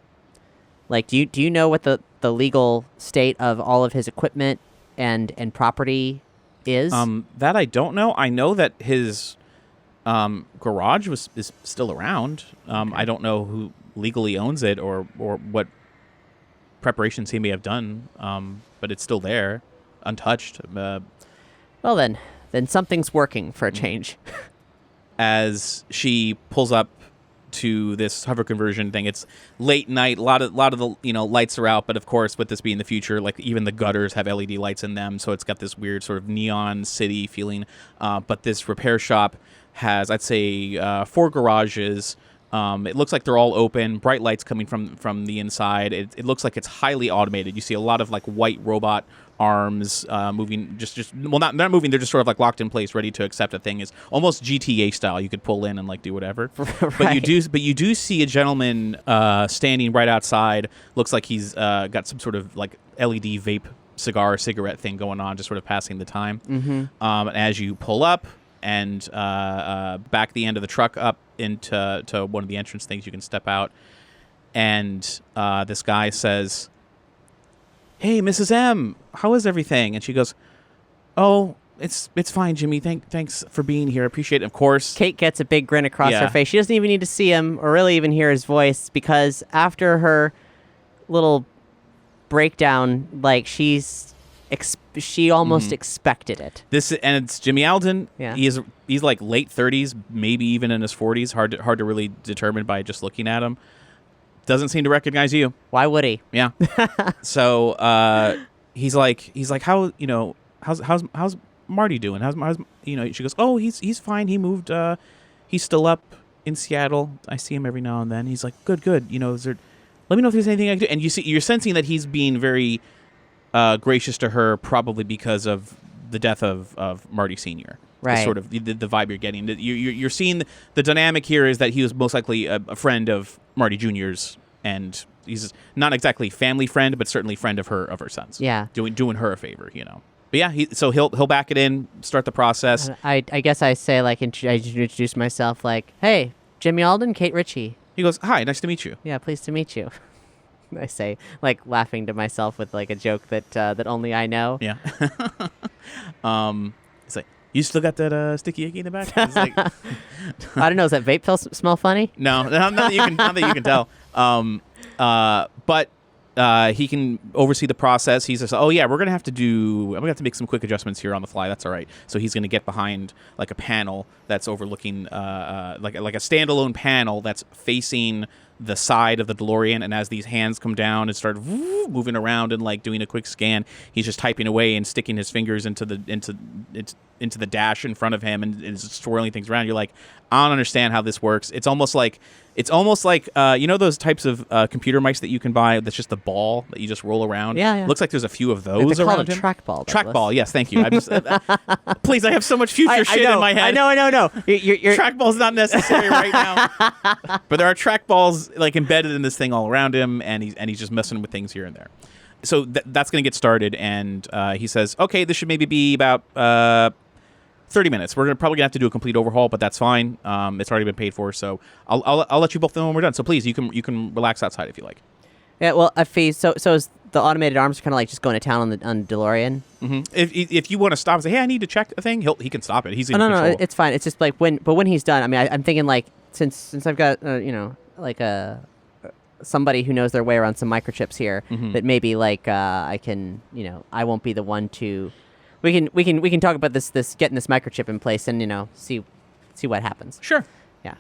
Speaker 1: Like, do you know what the legal state of all of his equipment and property is?
Speaker 2: That I don't know. I know that his garage is still around.
Speaker 1: Okay.
Speaker 2: I don't know who legally owns it or what preparations he may have done. But it's still there, untouched.
Speaker 1: Well then something's working for a change.
Speaker 2: As she pulls up to this hover conversion thing, it's late night. A lot of the lights are out, but of course, with this being the future, like even the gutters have LED lights in them, so it's got this weird sort of neon city feeling. But this repair shop has, I'd say, 4 garages. It looks like they're all open, bright lights coming from the inside. It looks like it's highly automated. You see a lot of like white robot arms moving, not moving. They're just sort of like locked in place, ready to accept a thing. Is almost GTA style. You could pull in and like do whatever.
Speaker 1: Right.
Speaker 2: But you do see a gentleman standing right outside. Looks like he's got some sort of like LED vape cigarette thing going on, just sort of passing the time.
Speaker 1: Mm-hmm.
Speaker 2: As you pull up and back the end of the truck up into one of the entrance things, you can step out, and this guy says, "Hey, Mrs. M, how is everything?" And she goes, "Oh, it's fine, Jimmy. Thanks for being here. Appreciate it." Of course,
Speaker 1: Kate gets a big grin across her face. She doesn't even need to see him or really even hear his voice, because after her little breakdown, like she almost expected it.
Speaker 2: And it's Jimmy Alden.
Speaker 1: Yeah.
Speaker 2: He's like late 30s, maybe even in his 40s. Hard to really determine by just looking at him. Doesn't seem to recognize you.
Speaker 1: Why would he?
Speaker 2: Yeah. So he's like how's Marty doing? How's she goes, "Oh, he's fine. He moved. He's still up in Seattle. I see him every now and then." He's like, good. Let me know if there's anything I can do. And you're sensing that he's being very gracious to her, probably because of the death of Marty Sr.
Speaker 1: Right.
Speaker 2: Sort of the vibe you're getting. You're seeing the dynamic here is that he was most likely a friend of Marty Jr.'s, and he's not exactly family friend, but certainly friend of her sons.
Speaker 1: Yeah.
Speaker 2: Doing her a favor, But yeah, so he'll back it in, start the process.
Speaker 1: I guess I say like I introduce myself like, "Hey, Jimmy Alden, Kate Ritchie."
Speaker 2: He goes, "Hi, nice to meet you."
Speaker 1: Yeah, pleased to meet you. I say, like, laughing to myself with like a joke that only I know.
Speaker 2: Yeah. It's like, "You still got that sticky icky in the back?" It's like,
Speaker 1: I don't know. Does that vape smell funny?
Speaker 2: No, not that you can tell. But he can oversee the process. He says, "Oh yeah, I'm gonna have to make some quick adjustments here on the fly. That's all right." So he's gonna get behind like a panel that's overlooking like a standalone panel that's facing the side of the DeLorean, and as these hands come down and start moving around and like doing a quick scan, he's just typing away and sticking his fingers into the dash in front of him and is swirling things around. You're like, I don't understand how this works. It's almost like those types of computer mics that you can buy that's just the ball that you just roll around.
Speaker 1: Yeah.
Speaker 2: Looks like there's a few of those
Speaker 1: They're
Speaker 2: around
Speaker 1: called a
Speaker 2: him.
Speaker 1: trackball.
Speaker 2: Trackball, yes, thank you. I'm just, please, I have so much future shit in my head.
Speaker 1: I know. You're
Speaker 2: Trackball's not necessary right now, but there are trackballs like embedded in this thing all around him, and he's just messing with things here and there. So that's going to get started, and he says, "Okay, this should maybe be about 30 minutes. We're probably gonna have to do a complete overhaul, but that's fine. It's already been paid for, so I'll let you both know when we're done. So please, you can relax outside if you like.
Speaker 1: Yeah, well, so is the automated arms kind of like just going to town on DeLorean?
Speaker 2: Mm-hmm. If you want to stop and say, hey, I need to check a thing, he can stop it. He's in
Speaker 1: no,
Speaker 2: control.
Speaker 1: it's fine. It's just like when he's done. I mean, I'm thinking like since I've got like somebody who knows their way around some microchips here, that maybe like I can I won't be the one to. We can talk about this getting this microchip in place and see what happens.
Speaker 2: Sure.
Speaker 1: Yeah,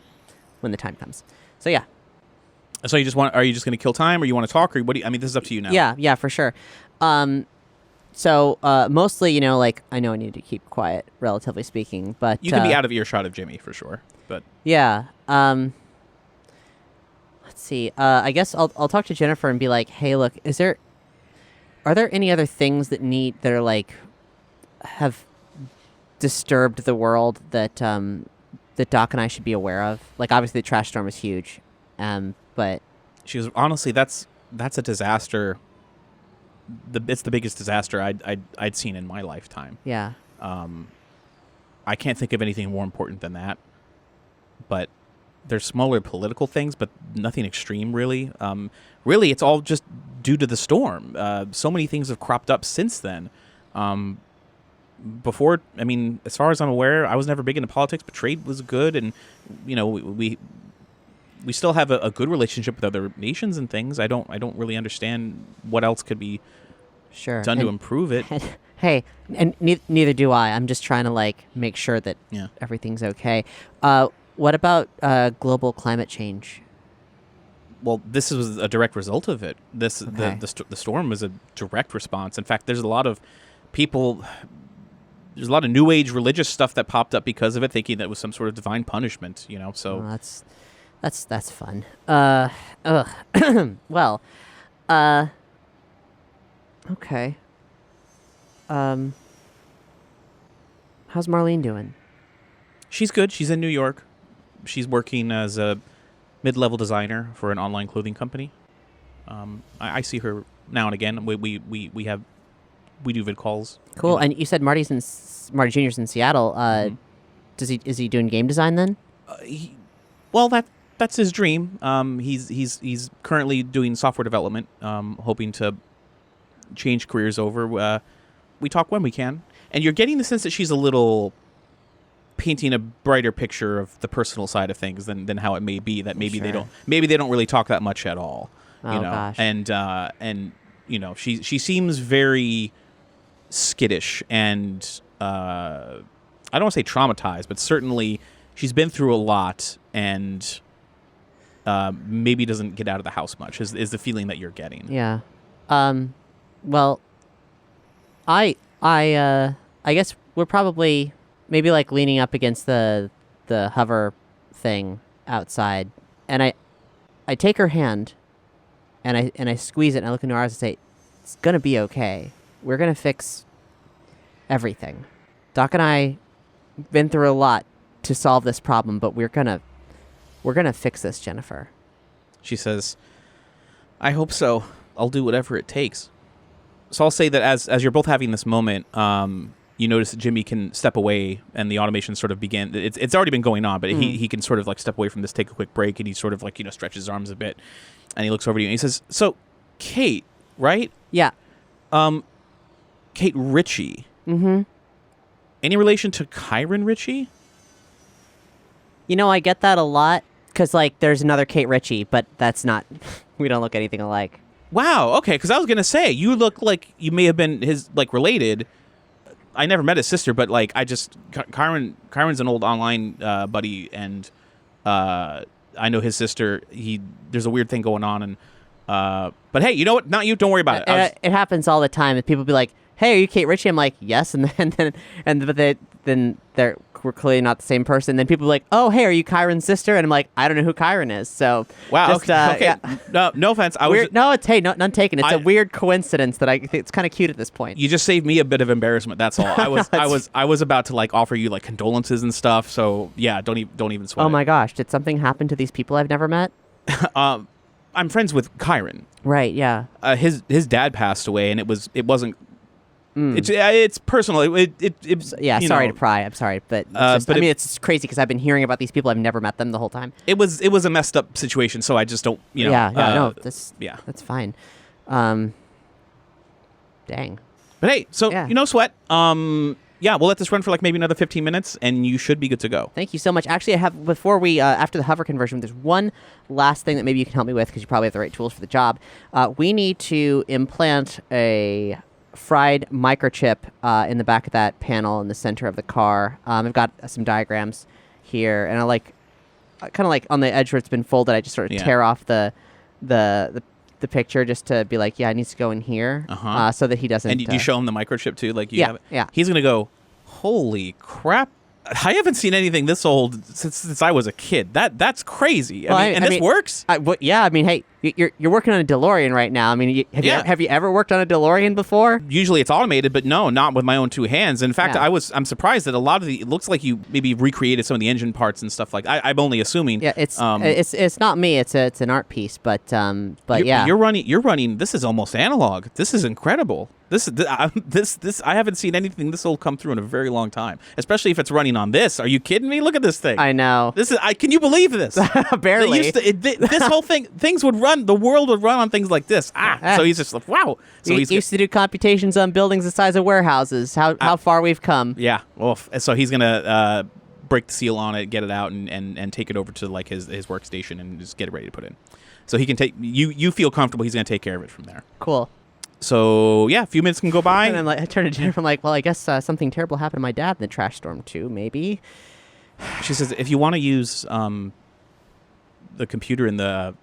Speaker 1: when the time comes. So yeah.
Speaker 2: So are you just going to kill time, or you want to talk, or what? I mean, this is up to you now.
Speaker 1: Yeah, for sure. So mostly, like I know I need to keep quiet, relatively speaking, but
Speaker 2: you can be out of earshot of Jimmy for sure. But
Speaker 1: yeah. Let's see. I guess I'll talk to Jennifer and be like, hey, look, are there any other things that are like have disturbed the world that Doc and I should be aware of? Like, obviously, the trash storm is huge, but
Speaker 2: she was honestly that's a disaster. It's the biggest disaster I'd seen in my lifetime.
Speaker 1: Yeah.
Speaker 2: I can't think of anything more important than that. But there's smaller political things, but nothing extreme really. Really, it's all just due to the storm. So many things have cropped up since then. Before, I mean, as far as I'm aware, I was never big into politics, but trade was good, and we still have a good relationship with other nations and things. I don't really understand what else could be done to improve it.
Speaker 1: Hey, and neither do I. I'm just trying to like make sure that everything's okay. What about global climate change?
Speaker 2: Well, this was a direct result of it. The storm was a direct response. In fact, there's a lot of people. There's a lot of New Age religious stuff that popped up because of it, thinking that it was some sort of divine punishment. So
Speaker 1: that's fun. Well, okay. How's Marlene doing?
Speaker 2: She's good. She's in New York. She's working as a mid-level designer for an online clothing company. I see her now and again. We do vid calls.
Speaker 1: Cool. And you said Marty Jr.'s in Seattle. Is he doing game design then?
Speaker 2: That's his dream. He's currently doing software development, hoping to change careers over. We talk when we can, and you're getting the sense that she's a little painting a brighter picture of the personal side of things than how it may be. That maybe they don't really talk that much at all.
Speaker 1: Gosh.
Speaker 2: And she seems very skittish and I don't want to say traumatized, but certainly she's been through a lot and maybe doesn't get out of the house much is the feeling that you're getting.
Speaker 1: Yeah. Well, I guess we're probably maybe like leaning up against the hover thing outside, and I take her hand and I squeeze it and I look into her eyes and say, it's gonna be okay. We're gonna fix everything. Doc and I been through a lot to solve this problem, but we're gonna fix this, Jennifer.
Speaker 2: She says, I hope so. I'll do whatever it takes. So I'll say that as you're both having this moment, you notice that Jimmy can step away and the automation sort of began. It's already been going on, but he can sort of like step away from this, take a quick break, and he sort of like, stretches his arms a bit, and he looks over to you and he says, so Kate, right?
Speaker 1: Yeah.
Speaker 2: Kate Ritchie.
Speaker 1: Mm-hmm.
Speaker 2: Any relation to Kyron Ritchie?
Speaker 1: I get that a lot because like there's another Kate Ritchie, but that's not, we don't look anything alike.
Speaker 2: Wow. Okay. Because I was going to say, you look like you may have been his like related. I never met his sister, but like Kyron's an old online buddy, and I know his sister. There's a weird thing going on, and but hey, you know what? Not you. Don't worry about it.
Speaker 1: It happens all the time. And people be like, "Hey, are you Kate Ritchie?" I'm like, "Yes," then we're clearly not the same person. Then people are like, "Oh, hey, are you Kyron's sister?" And I'm like, "I don't know who Kyron is." So
Speaker 2: wow.
Speaker 1: Just,
Speaker 2: okay.
Speaker 1: Yeah.
Speaker 2: No offense.
Speaker 1: None taken. It's a weird coincidence that it's kind of cute at this point.
Speaker 2: You just saved me a bit of embarrassment. That's all. I was about to like offer you like condolences and stuff. So yeah, don't even sweat.
Speaker 1: Oh my gosh, did something happen to these people I've never met?
Speaker 2: I'm friends with Kyron.
Speaker 1: Right. Yeah.
Speaker 2: His dad passed away, and it wasn't It's personal.
Speaker 1: Yeah,
Speaker 2: you
Speaker 1: sorry
Speaker 2: know,
Speaker 1: to pry. I'm sorry, but it's just,
Speaker 2: but
Speaker 1: I mean, it's crazy because I've been hearing about these people. I've never met them the whole time.
Speaker 2: It was a messed up situation, so I just don't, you know.
Speaker 1: No,
Speaker 2: yeah.
Speaker 1: that's fine. Dang.
Speaker 2: But hey, so
Speaker 1: Yeah.
Speaker 2: Sweat. Yeah, we'll let this run for like maybe another 15 minutes, and you should be good to go.
Speaker 1: Thank you so much. Actually, I have before we after the hover conversion, there's one last thing that maybe you can help me with because you probably have the right tools for the job. We need to implant a fried microchip in the back of that panel in the center of the car. I've got some diagrams here, and I kind of like on the edge where it's been folded. I just sort of tear off the picture just to be like, yeah, it needs to go in here, so that he doesn't.
Speaker 2: And you show him the microchip too, like you have it?
Speaker 1: Yeah.
Speaker 2: He's gonna go, holy crap! I haven't seen anything this old since I was a kid. That's crazy. I mean, this works.
Speaker 1: Yeah, I mean, hey, you're working on a DeLorean right now. I mean, have you ever worked on a DeLorean before?
Speaker 2: Usually it's automated, but no, not with my own two hands. In fact,
Speaker 1: Yeah.
Speaker 2: I'm surprised that a lot of it looks like you maybe recreated some of the engine parts and stuff like. I'm only assuming.
Speaker 1: Yeah, it's not me. It's an art piece, but yeah,
Speaker 2: you're running. This is almost analog. This is incredible. This I haven't seen anything this old come through in a very long time. Especially if it's running on this. Are you kidding me? Look at this thing.
Speaker 1: I know.
Speaker 2: Can you believe this?
Speaker 1: Barely.
Speaker 2: This whole things would run. The world would run on things like this. So he's just like, wow. So
Speaker 1: he used to do computations on buildings the size of warehouses. How far we've come.
Speaker 2: Yeah. Well, so he's gonna break the seal on it, get it out, and take it over to like his workstation and just get it ready to put in. So he can take you feel comfortable. He's gonna take care of it from there.
Speaker 1: Cool.
Speaker 2: So yeah, a few minutes can go by.
Speaker 1: And then I turned to Jennifer. I'm like, well, I guess something terrible happened to my dad in the trash storm too. Maybe.
Speaker 2: She says, if you want to use the computer in the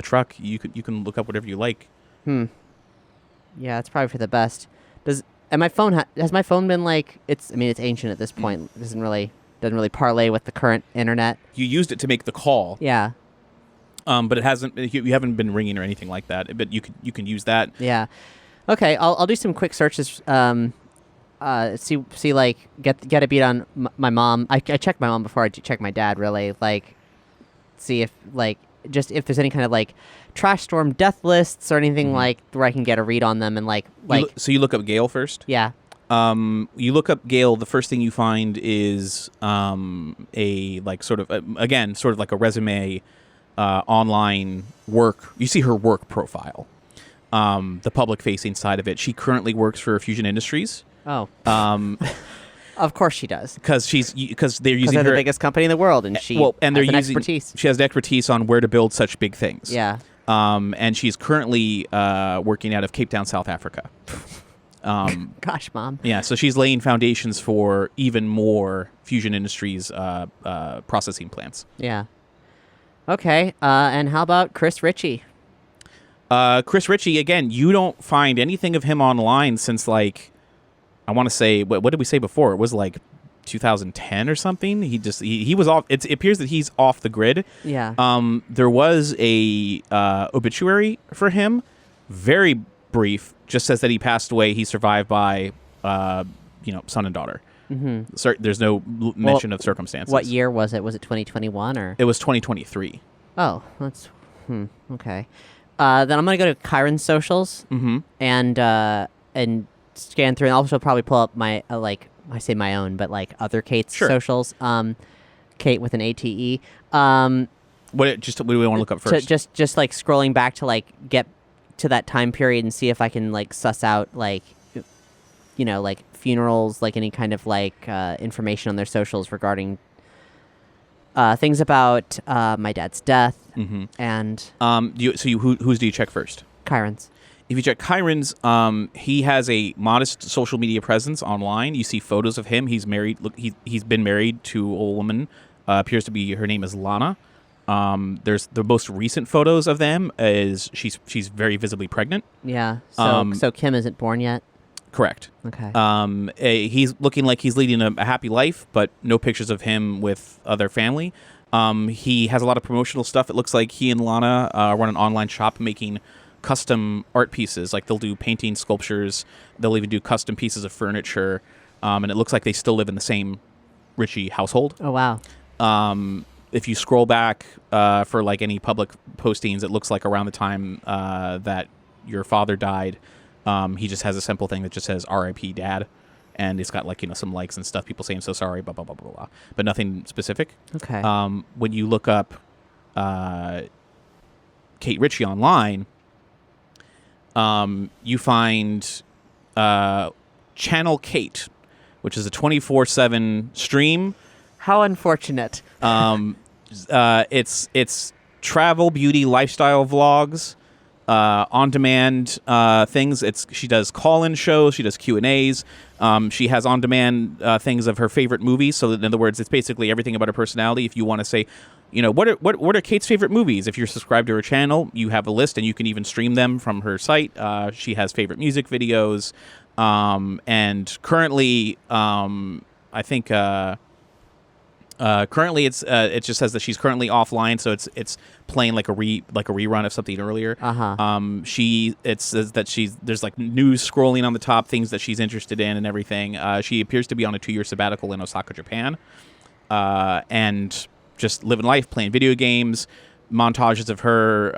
Speaker 2: truck, you can look up whatever you like.
Speaker 1: Yeah, it's probably for the best. Has my phone been like it's ancient at this point. It doesn't really parlay with the current internet.
Speaker 2: You used it to make the call.
Speaker 1: Yeah.
Speaker 2: But it hasn't. You haven't been ringing or anything like that. But you can use that.
Speaker 1: Yeah. Okay. I'll do some quick searches. See like get a beat on my mom. I check my mom before I check my dad. Really, like, see if just if there's any kind of like trash storm death lists or anything like where I can get a read on them and like.
Speaker 2: So you look up Gale first.
Speaker 1: Yeah.
Speaker 2: You look up Gale. The first thing you find is a like sort of like a resume. Online work. You see her work profile, the public-facing side of it. She currently works for Fusion Industries.
Speaker 1: Oh. Of course she does.
Speaker 2: Because they're using her
Speaker 1: the biggest company in the world, and she has expertise.
Speaker 2: She has the expertise on where to build such big things.
Speaker 1: Yeah.
Speaker 2: And she's currently working out of Cape Town, South Africa.
Speaker 1: Gosh, Mom.
Speaker 2: Yeah, so she's laying foundations for even more Fusion Industries processing plants.
Speaker 1: Yeah. Okay, and how about Chris Ritchie?
Speaker 2: Chris Ritchie, again, you don't find anything of him online since, like, I want to say, what did we say before? It was, like, 2010 or something. He was off. It appears that he's off the grid.
Speaker 1: Yeah.
Speaker 2: There was a obituary for him, very brief, just says that he passed away. He survived by, son and daughter. Mm-hmm. There's no mention of circumstances.
Speaker 1: What year was it? Was it 2021 or?
Speaker 2: It was 2023.
Speaker 1: Oh, that's okay. Then I'm gonna go to Kyron's socials and scan through, and also probably pull up my I say my own, but like other Kate's socials. Kate with an ATE.
Speaker 2: What do we want to look up first?
Speaker 1: Just like scrolling back to like get to that time period and see if I can like suss out like funerals, like any kind of like information on their socials regarding things about my dad's death and
Speaker 2: whose do you check first?
Speaker 1: Kyron's.
Speaker 2: If you check Kyron's, he has a modest social media presence online. You see photos of him. He's married. Look, he's been married to a woman. Appears to be her name is Lana. There's the most recent photos of them is she's very visibly pregnant.
Speaker 1: Yeah. So Kim isn't born yet.
Speaker 2: Correct.
Speaker 1: Okay.
Speaker 2: He's looking like he's leading a happy life, but no pictures of him with other family. He has a lot of promotional stuff. It looks like he and Lana run an online shop making custom art pieces. Like they'll do painting, sculptures. They'll even do custom pieces of furniture. And it looks like they still live in the same Ritchie household.
Speaker 1: Oh, wow.
Speaker 2: If you scroll back for like any public postings, it looks like around the time that your father died, He just has a simple thing that just says R.I.P. Dad, and it's got like some likes and stuff. People say I'm so sorry, blah blah blah blah blah, but nothing specific.
Speaker 1: Okay.
Speaker 2: When you look up Kate Ritchie online, you find Channel Kate, which is a 24/7 stream.
Speaker 1: How unfortunate.
Speaker 2: It's travel, beauty, lifestyle vlogs, on-demand things. She does call-in shows. She does Q&As. She has on-demand things of her favorite movies. So in other words, it's basically everything about her personality. If you want to say, what are Kate's favorite movies? If you're subscribed to her channel, you have a list, and you can even stream them from her site. She has favorite music videos, and currently, I think. Currently, it just says that she's currently offline, so it's playing like a rerun of something earlier. It says that there's like news scrolling on the top, things that she's interested in and everything. She appears to be on a 2-year sabbatical in Osaka, Japan, and just living life, playing video games. Montages of her,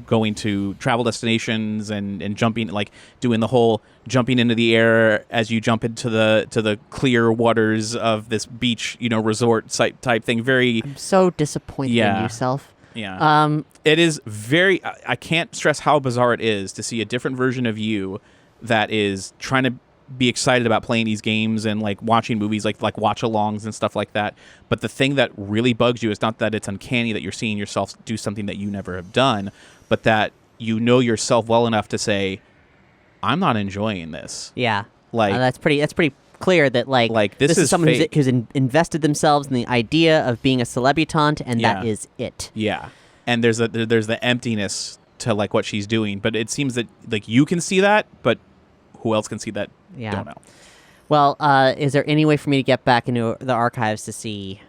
Speaker 2: going to travel destinations and jumping, like doing the whole jumping into the air as you jump into the clear waters of this beach, resort site type thing.
Speaker 1: I'm so disappointed in yourself.
Speaker 2: Yeah. It is very. I can't stress how bizarre it is to see a different version of you that is trying to be excited about playing these games and like watching movies, like watch-alongs and stuff like that. But the thing that really bugs you is not that it's uncanny that you're seeing yourself do something that you never have done, but that you know yourself well enough to say, "I'm not enjoying this."
Speaker 1: Yeah,
Speaker 2: like
Speaker 1: that's pretty clear that like this is someone who's invested themselves in the idea of being a celebutante, and that is it.
Speaker 2: Yeah, and there's the emptiness to like what she's doing, but it seems that like you can see that, but who else can see that?
Speaker 1: Yeah.
Speaker 2: Don't know.
Speaker 1: Well, is there any way for me to get back into the archives to see?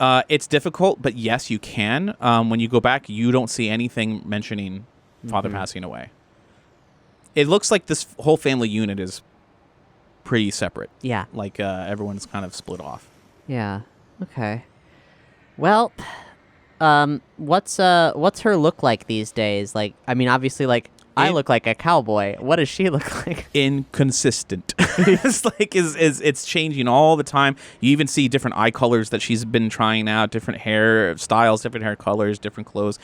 Speaker 2: It's difficult, but yes, you can. When you go back, you don't see anything mentioning father passing away. It looks like this whole family unit is pretty separate.
Speaker 1: Yeah.
Speaker 2: Like everyone's kind of split off.
Speaker 1: Yeah. Okay. Well, what's her look like these days? Like, I mean, obviously, like, I look like a cowboy. What does she look like?
Speaker 2: Inconsistent. It's changing all the time. You even see different eye colors that she's been trying out, different hair styles, different hair colors, different clothes.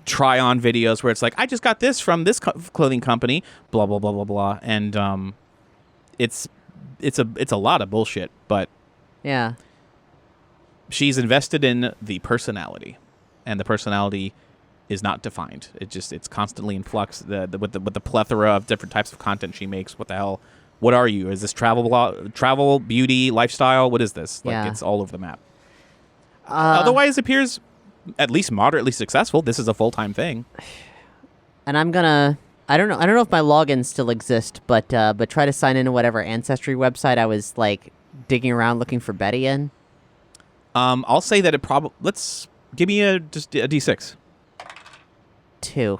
Speaker 2: Try on videos where it's like, I just got this from this clothing company, blah blah blah blah blah, and it's a lot of bullshit. But
Speaker 1: yeah,
Speaker 2: she's invested in the personality, and the personality is not defined. It's constantly in flux. With the plethora of different types of content she makes. What the hell? What are you? Is this travel, beauty, lifestyle? What is this? Like it's all over the map. Otherwise, it appears at least moderately successful. This is a full-time thing.
Speaker 1: And I'm gonna. I don't know if my logins still exist, but try to sign into whatever Ancestry website I was like digging around looking for Betty in.
Speaker 2: I'll say that it probably. Let's give me a D6.
Speaker 1: 2.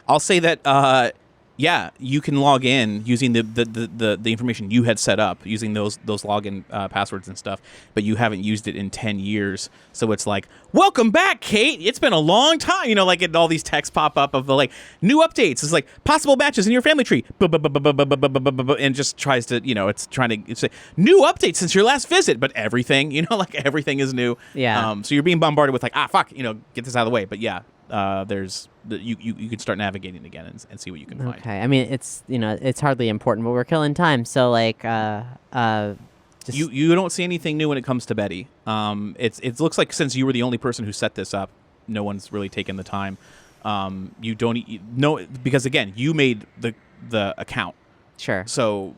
Speaker 2: I'll say that you can log in using the information you had set up using those login passwords and stuff, but you haven't used it in 10 years. So it's like, welcome back, Kate. It's been a long time. Like all these texts pop up of the like new updates. It's like possible matches in your family tree, and just tries to it's trying to say new updates since your last visit, but everything like everything is new.
Speaker 1: Yeah.
Speaker 2: So you're being bombarded with like fuck get this out of the way. But yeah. You can start navigating again and see what you can find.
Speaker 1: Okay, I mean it's hardly important, but we're killing time. So like, just
Speaker 2: you don't see anything new when it comes to Betty. It looks like since you were the only person who set this up, no one's really taken the time. You don't know because again you made the account.
Speaker 1: Sure.
Speaker 2: So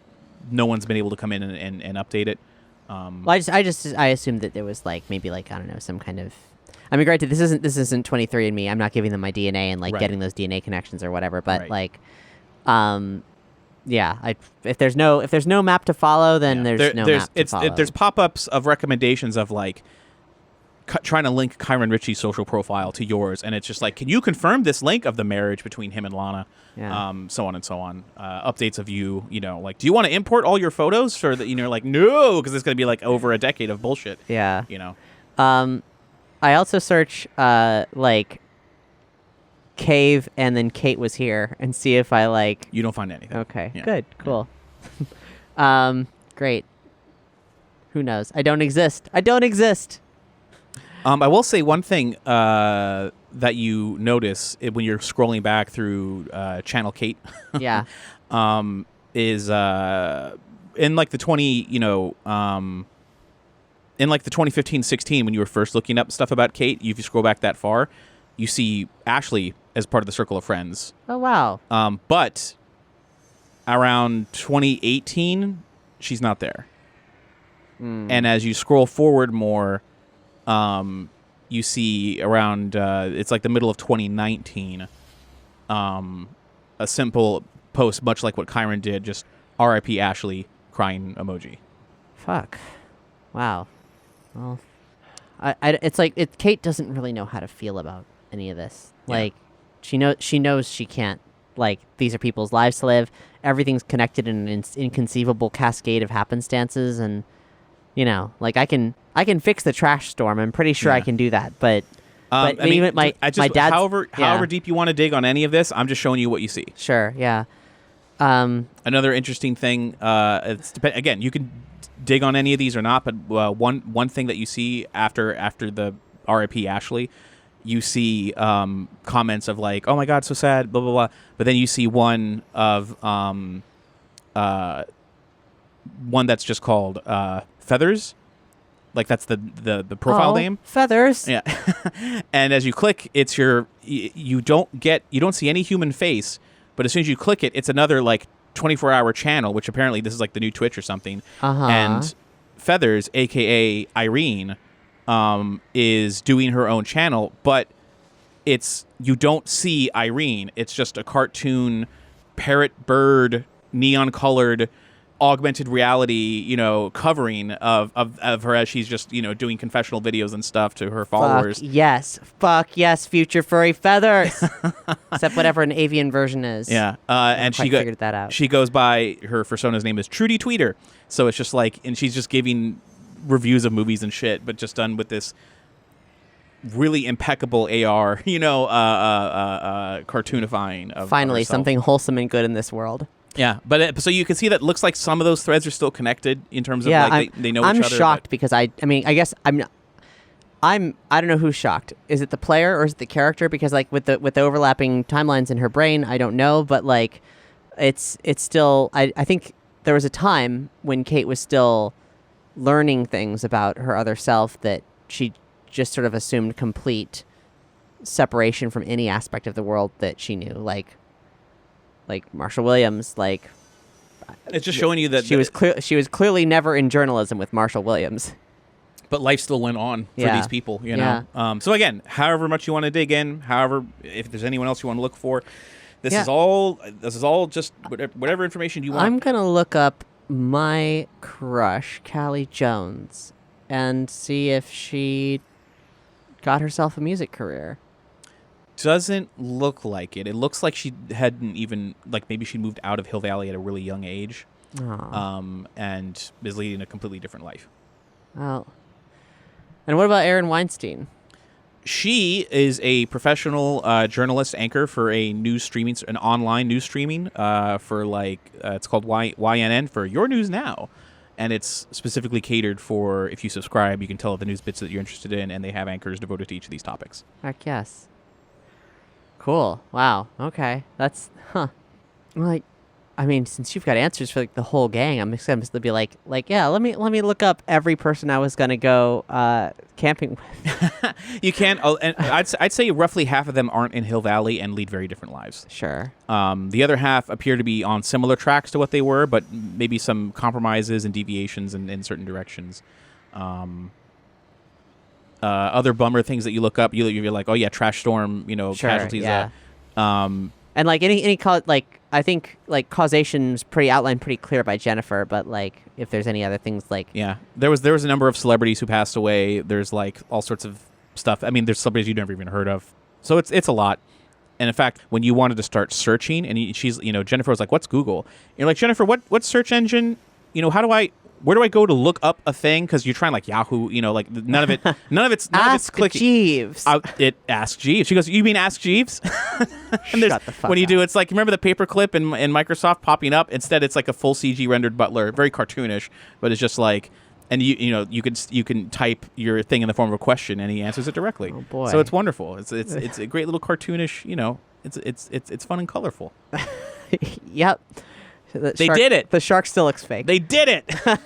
Speaker 2: no one's been able to come in and update it.
Speaker 1: Well, I assumed that there was like maybe like I don't know some kind of. I mean, granted, this isn't 23andMe. I'm not giving them my DNA and like getting those DNA connections or whatever. But like, yeah. If there's no map to follow, then there's no map to follow.
Speaker 2: There's pop-ups of recommendations of like trying to link Kyron Ritchie's social profile to yours, and it's just like, can you confirm this link of the marriage between him and Lana?
Speaker 1: Yeah.
Speaker 2: So on and so on. Updates of you, like, do you want to import all your photos, or that like no, because it's gonna be like over a decade of bullshit.
Speaker 1: Yeah. I also search like cave and then Kate was here and see if I like.
Speaker 2: You don't find anything.
Speaker 1: Okay,
Speaker 2: Yeah.
Speaker 1: good, cool. Great. Who knows? I don't exist. I don't exist.
Speaker 2: I will say one thing that you notice when you're scrolling back through Channel Kate.
Speaker 1: Yeah.
Speaker 2: Is in like the 2015-16 when you were first looking up stuff about Kate, if you scroll back that far, you see Ashley as part of the circle of friends.
Speaker 1: Oh wow.
Speaker 2: But around 2018, she's not there. And as you scroll forward more, you see around it's like the middle of 2019, a simple post, much like what Kyron did, just R.I.P. Ashley crying emoji.
Speaker 1: Fuck. Wow. Well, it's like Kate doesn't really know how to feel about any of this.
Speaker 2: Yeah.
Speaker 1: Like, she knows she can't. Like, these are people's lives to live. Everything's connected in an inconceivable cascade of happenstances, and like I can fix the trash storm. I'm pretty sure I can do that, but. But
Speaker 2: I mean,
Speaker 1: even my dad's.
Speaker 2: However deep you want to dig on any of this, I'm just showing you what you see.
Speaker 1: Sure. Yeah.
Speaker 2: Another interesting thing, again, you can dig on any of these or not, but one thing that you see after the RIP Ashley, you see comments of like, oh my God, so sad, blah, blah, blah. But then you see one of one that's just called Feathers. Like that's the profile name.
Speaker 1: Feathers.
Speaker 2: Yeah. And as you click, it's you don't see any human face, but as soon as you click it, it's another like 24-hour channel, which apparently this is like the new Twitch or something.
Speaker 1: Uh-huh.
Speaker 2: And Feathers, aka Irene, is doing her own channel, but you don't see Irene. It's just a cartoon parrot bird, neon colored, augmented reality, covering of her as she's just, doing confessional videos and stuff to her followers.
Speaker 1: Fuck yes, future furry Feathers. Except whatever an avian version is.
Speaker 2: Yeah. And she
Speaker 1: figured that out.
Speaker 2: She goes by, her persona's name is Trudy Tweeter. So it's just like, and she's just giving reviews of movies and shit, but just done with this really impeccable AR, cartoonifying of
Speaker 1: finally
Speaker 2: herself.
Speaker 1: Something wholesome and good in this world.
Speaker 2: Yeah, but so you can see that it looks like some of those threads are still connected in terms of like they know each other.
Speaker 1: I'm shocked because I guess I don't know who's shocked. Is it the player or is it the character? Because like with the overlapping timelines in her brain, I don't know, but like it's still I think there was a time when Kate was still learning things about her other self that she just sort of assumed complete separation from any aspect of the world that she knew, like Marshall Williams, like
Speaker 2: it's just showing you that
Speaker 1: she was clearly never in journalism with Marshall Williams.
Speaker 2: But life still went on for these people,
Speaker 1: Yeah.
Speaker 2: So again, however much you want to dig in, however, if there's anyone else you want to look for, this is all just whatever information you want.
Speaker 1: I'm gonna look up my crush, Callie Jones, and see if she got herself a music career.
Speaker 2: Doesn't look like it. It looks like she hadn't even, like, maybe she moved out of Hill Valley at a really young age, and is leading a completely different life.
Speaker 1: Well, and what about Erin Weinstein?
Speaker 2: She is a professional journalist anchor for an online news streaming for it's called YNN, for Your News Now. And it's specifically catered for, if you subscribe, you can tell the news bits that you're interested in, and they have anchors devoted to each of these topics.
Speaker 1: Heck yes. Cool. Wow. Okay. That's, Like, I mean, since you've got answers for like the whole gang, I'm just gonna be like, yeah, let me look up every person I was gonna go camping with.
Speaker 2: You can, and I'd say roughly half of them aren't in Hill Valley and lead very different lives.
Speaker 1: Sure.
Speaker 2: The other half appear to be on similar tracks to what they were, but maybe some compromises and deviations in certain directions. Other bummer things that you look up, you're like, oh yeah, trash storm,
Speaker 1: Sure,
Speaker 2: casualties.
Speaker 1: yeah. And like any I think like causation's outlined pretty clear by Jennifer, but like if there's any other things like
Speaker 2: yeah, there was a number of celebrities who passed away. There's like all sorts of stuff. I mean, there's celebrities you've never even heard of. So it's a lot. And in fact, when you wanted to start searching, and she's Jennifer was like, "What's Google?" And you're like, Jennifer, what search engine? How do I where do I go to look up a thing? Because you're trying like Yahoo, like none of it's
Speaker 1: Ask
Speaker 2: clicking.
Speaker 1: Jeeves.
Speaker 2: It asks Jeeves. She goes, "You mean Ask Jeeves?" And
Speaker 1: Shut the fuck
Speaker 2: when you
Speaker 1: up.
Speaker 2: do, it's like remember the paperclip in Microsoft popping up. Instead, it's like a full CG rendered butler, very cartoonish, but it's just like. And you can type your thing in the form of a question, and he answers it directly.
Speaker 1: Oh boy!
Speaker 2: So it's wonderful. It's a great little cartoonish. It's fun and colorful.
Speaker 1: Yep.
Speaker 2: They did it.
Speaker 1: The shark still looks fake.
Speaker 2: They did it.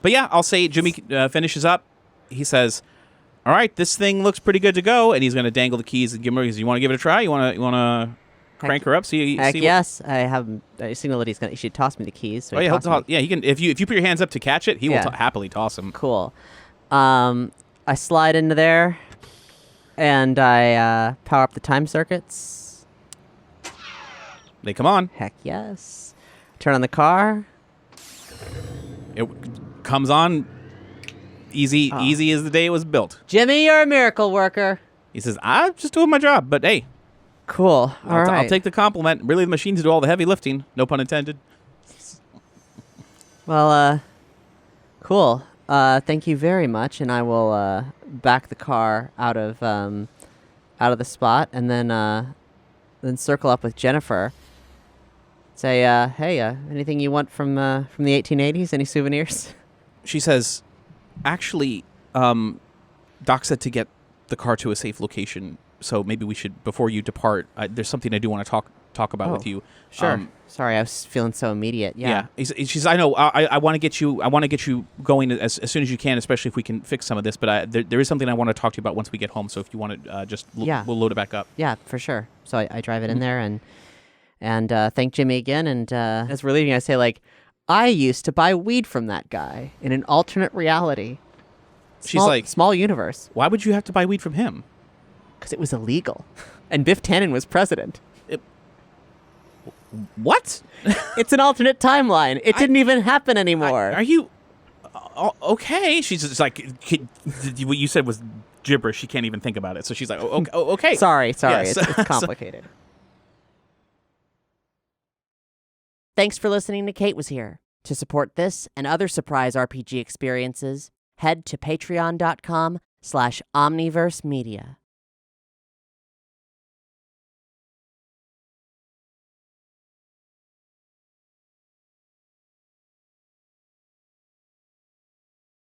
Speaker 2: But yeah, I'll say Jimmy finishes up. He says, "All right, this thing looks pretty good to go," and he's going to dangle the keys and give her. You want to give it a try? You want to crank her up?
Speaker 1: Heck yes. I have a signal that he should toss me the keys. So
Speaker 2: he can. If you put your hands up to catch it, he will happily toss them.
Speaker 1: Cool. I slide into there, and I power up the time circuits.
Speaker 2: They come on.
Speaker 1: Heck yes. Turn on the car.
Speaker 2: It comes on easy as the day it was built.
Speaker 1: Jimmy, you're a miracle worker.
Speaker 2: He says, "I'm just doing my job, but hey."
Speaker 1: Cool. All right.
Speaker 2: I'll take the compliment. Really, the machines do all the heavy lifting. No pun intended.
Speaker 1: Well, cool. Thank you very much, and I will back the car out of the spot, and then circle up with Jennifer. Say, hey, anything you want from the 1880s? Any souvenirs?
Speaker 2: She says, actually, Doc said to get the car to a safe location. So maybe we should, before you depart, there's something I do want to talk about with you.
Speaker 1: Sure. Sorry, I was feeling so immediate. Yeah.
Speaker 2: She's. I know. I want to get you. I want to get you going as soon as you can, especially if we can fix some of this. But there is something I want to talk to you about once we get home. So if you want to, we'll load it back up.
Speaker 1: Yeah, for sure. So I drive it in there and thank Jimmy again. And as we're leaving, I say I used to buy weed from that guy in an alternate reality.
Speaker 2: She's like,
Speaker 1: small universe.
Speaker 2: Why would you have to buy weed from him?
Speaker 1: Because it was illegal. And Biff Tannen was president.
Speaker 2: What?
Speaker 1: It's an alternate timeline. It didn't even happen anymore.
Speaker 2: Are you... okay. She's just like... What you said was gibberish. She can't even think about it. So she's like, okay.
Speaker 1: Sorry.
Speaker 2: Yes.
Speaker 1: It's complicated. Thanks for listening to Kate Was Here. To support this and other surprise RPG experiences, head to patreon.com/omniverse media.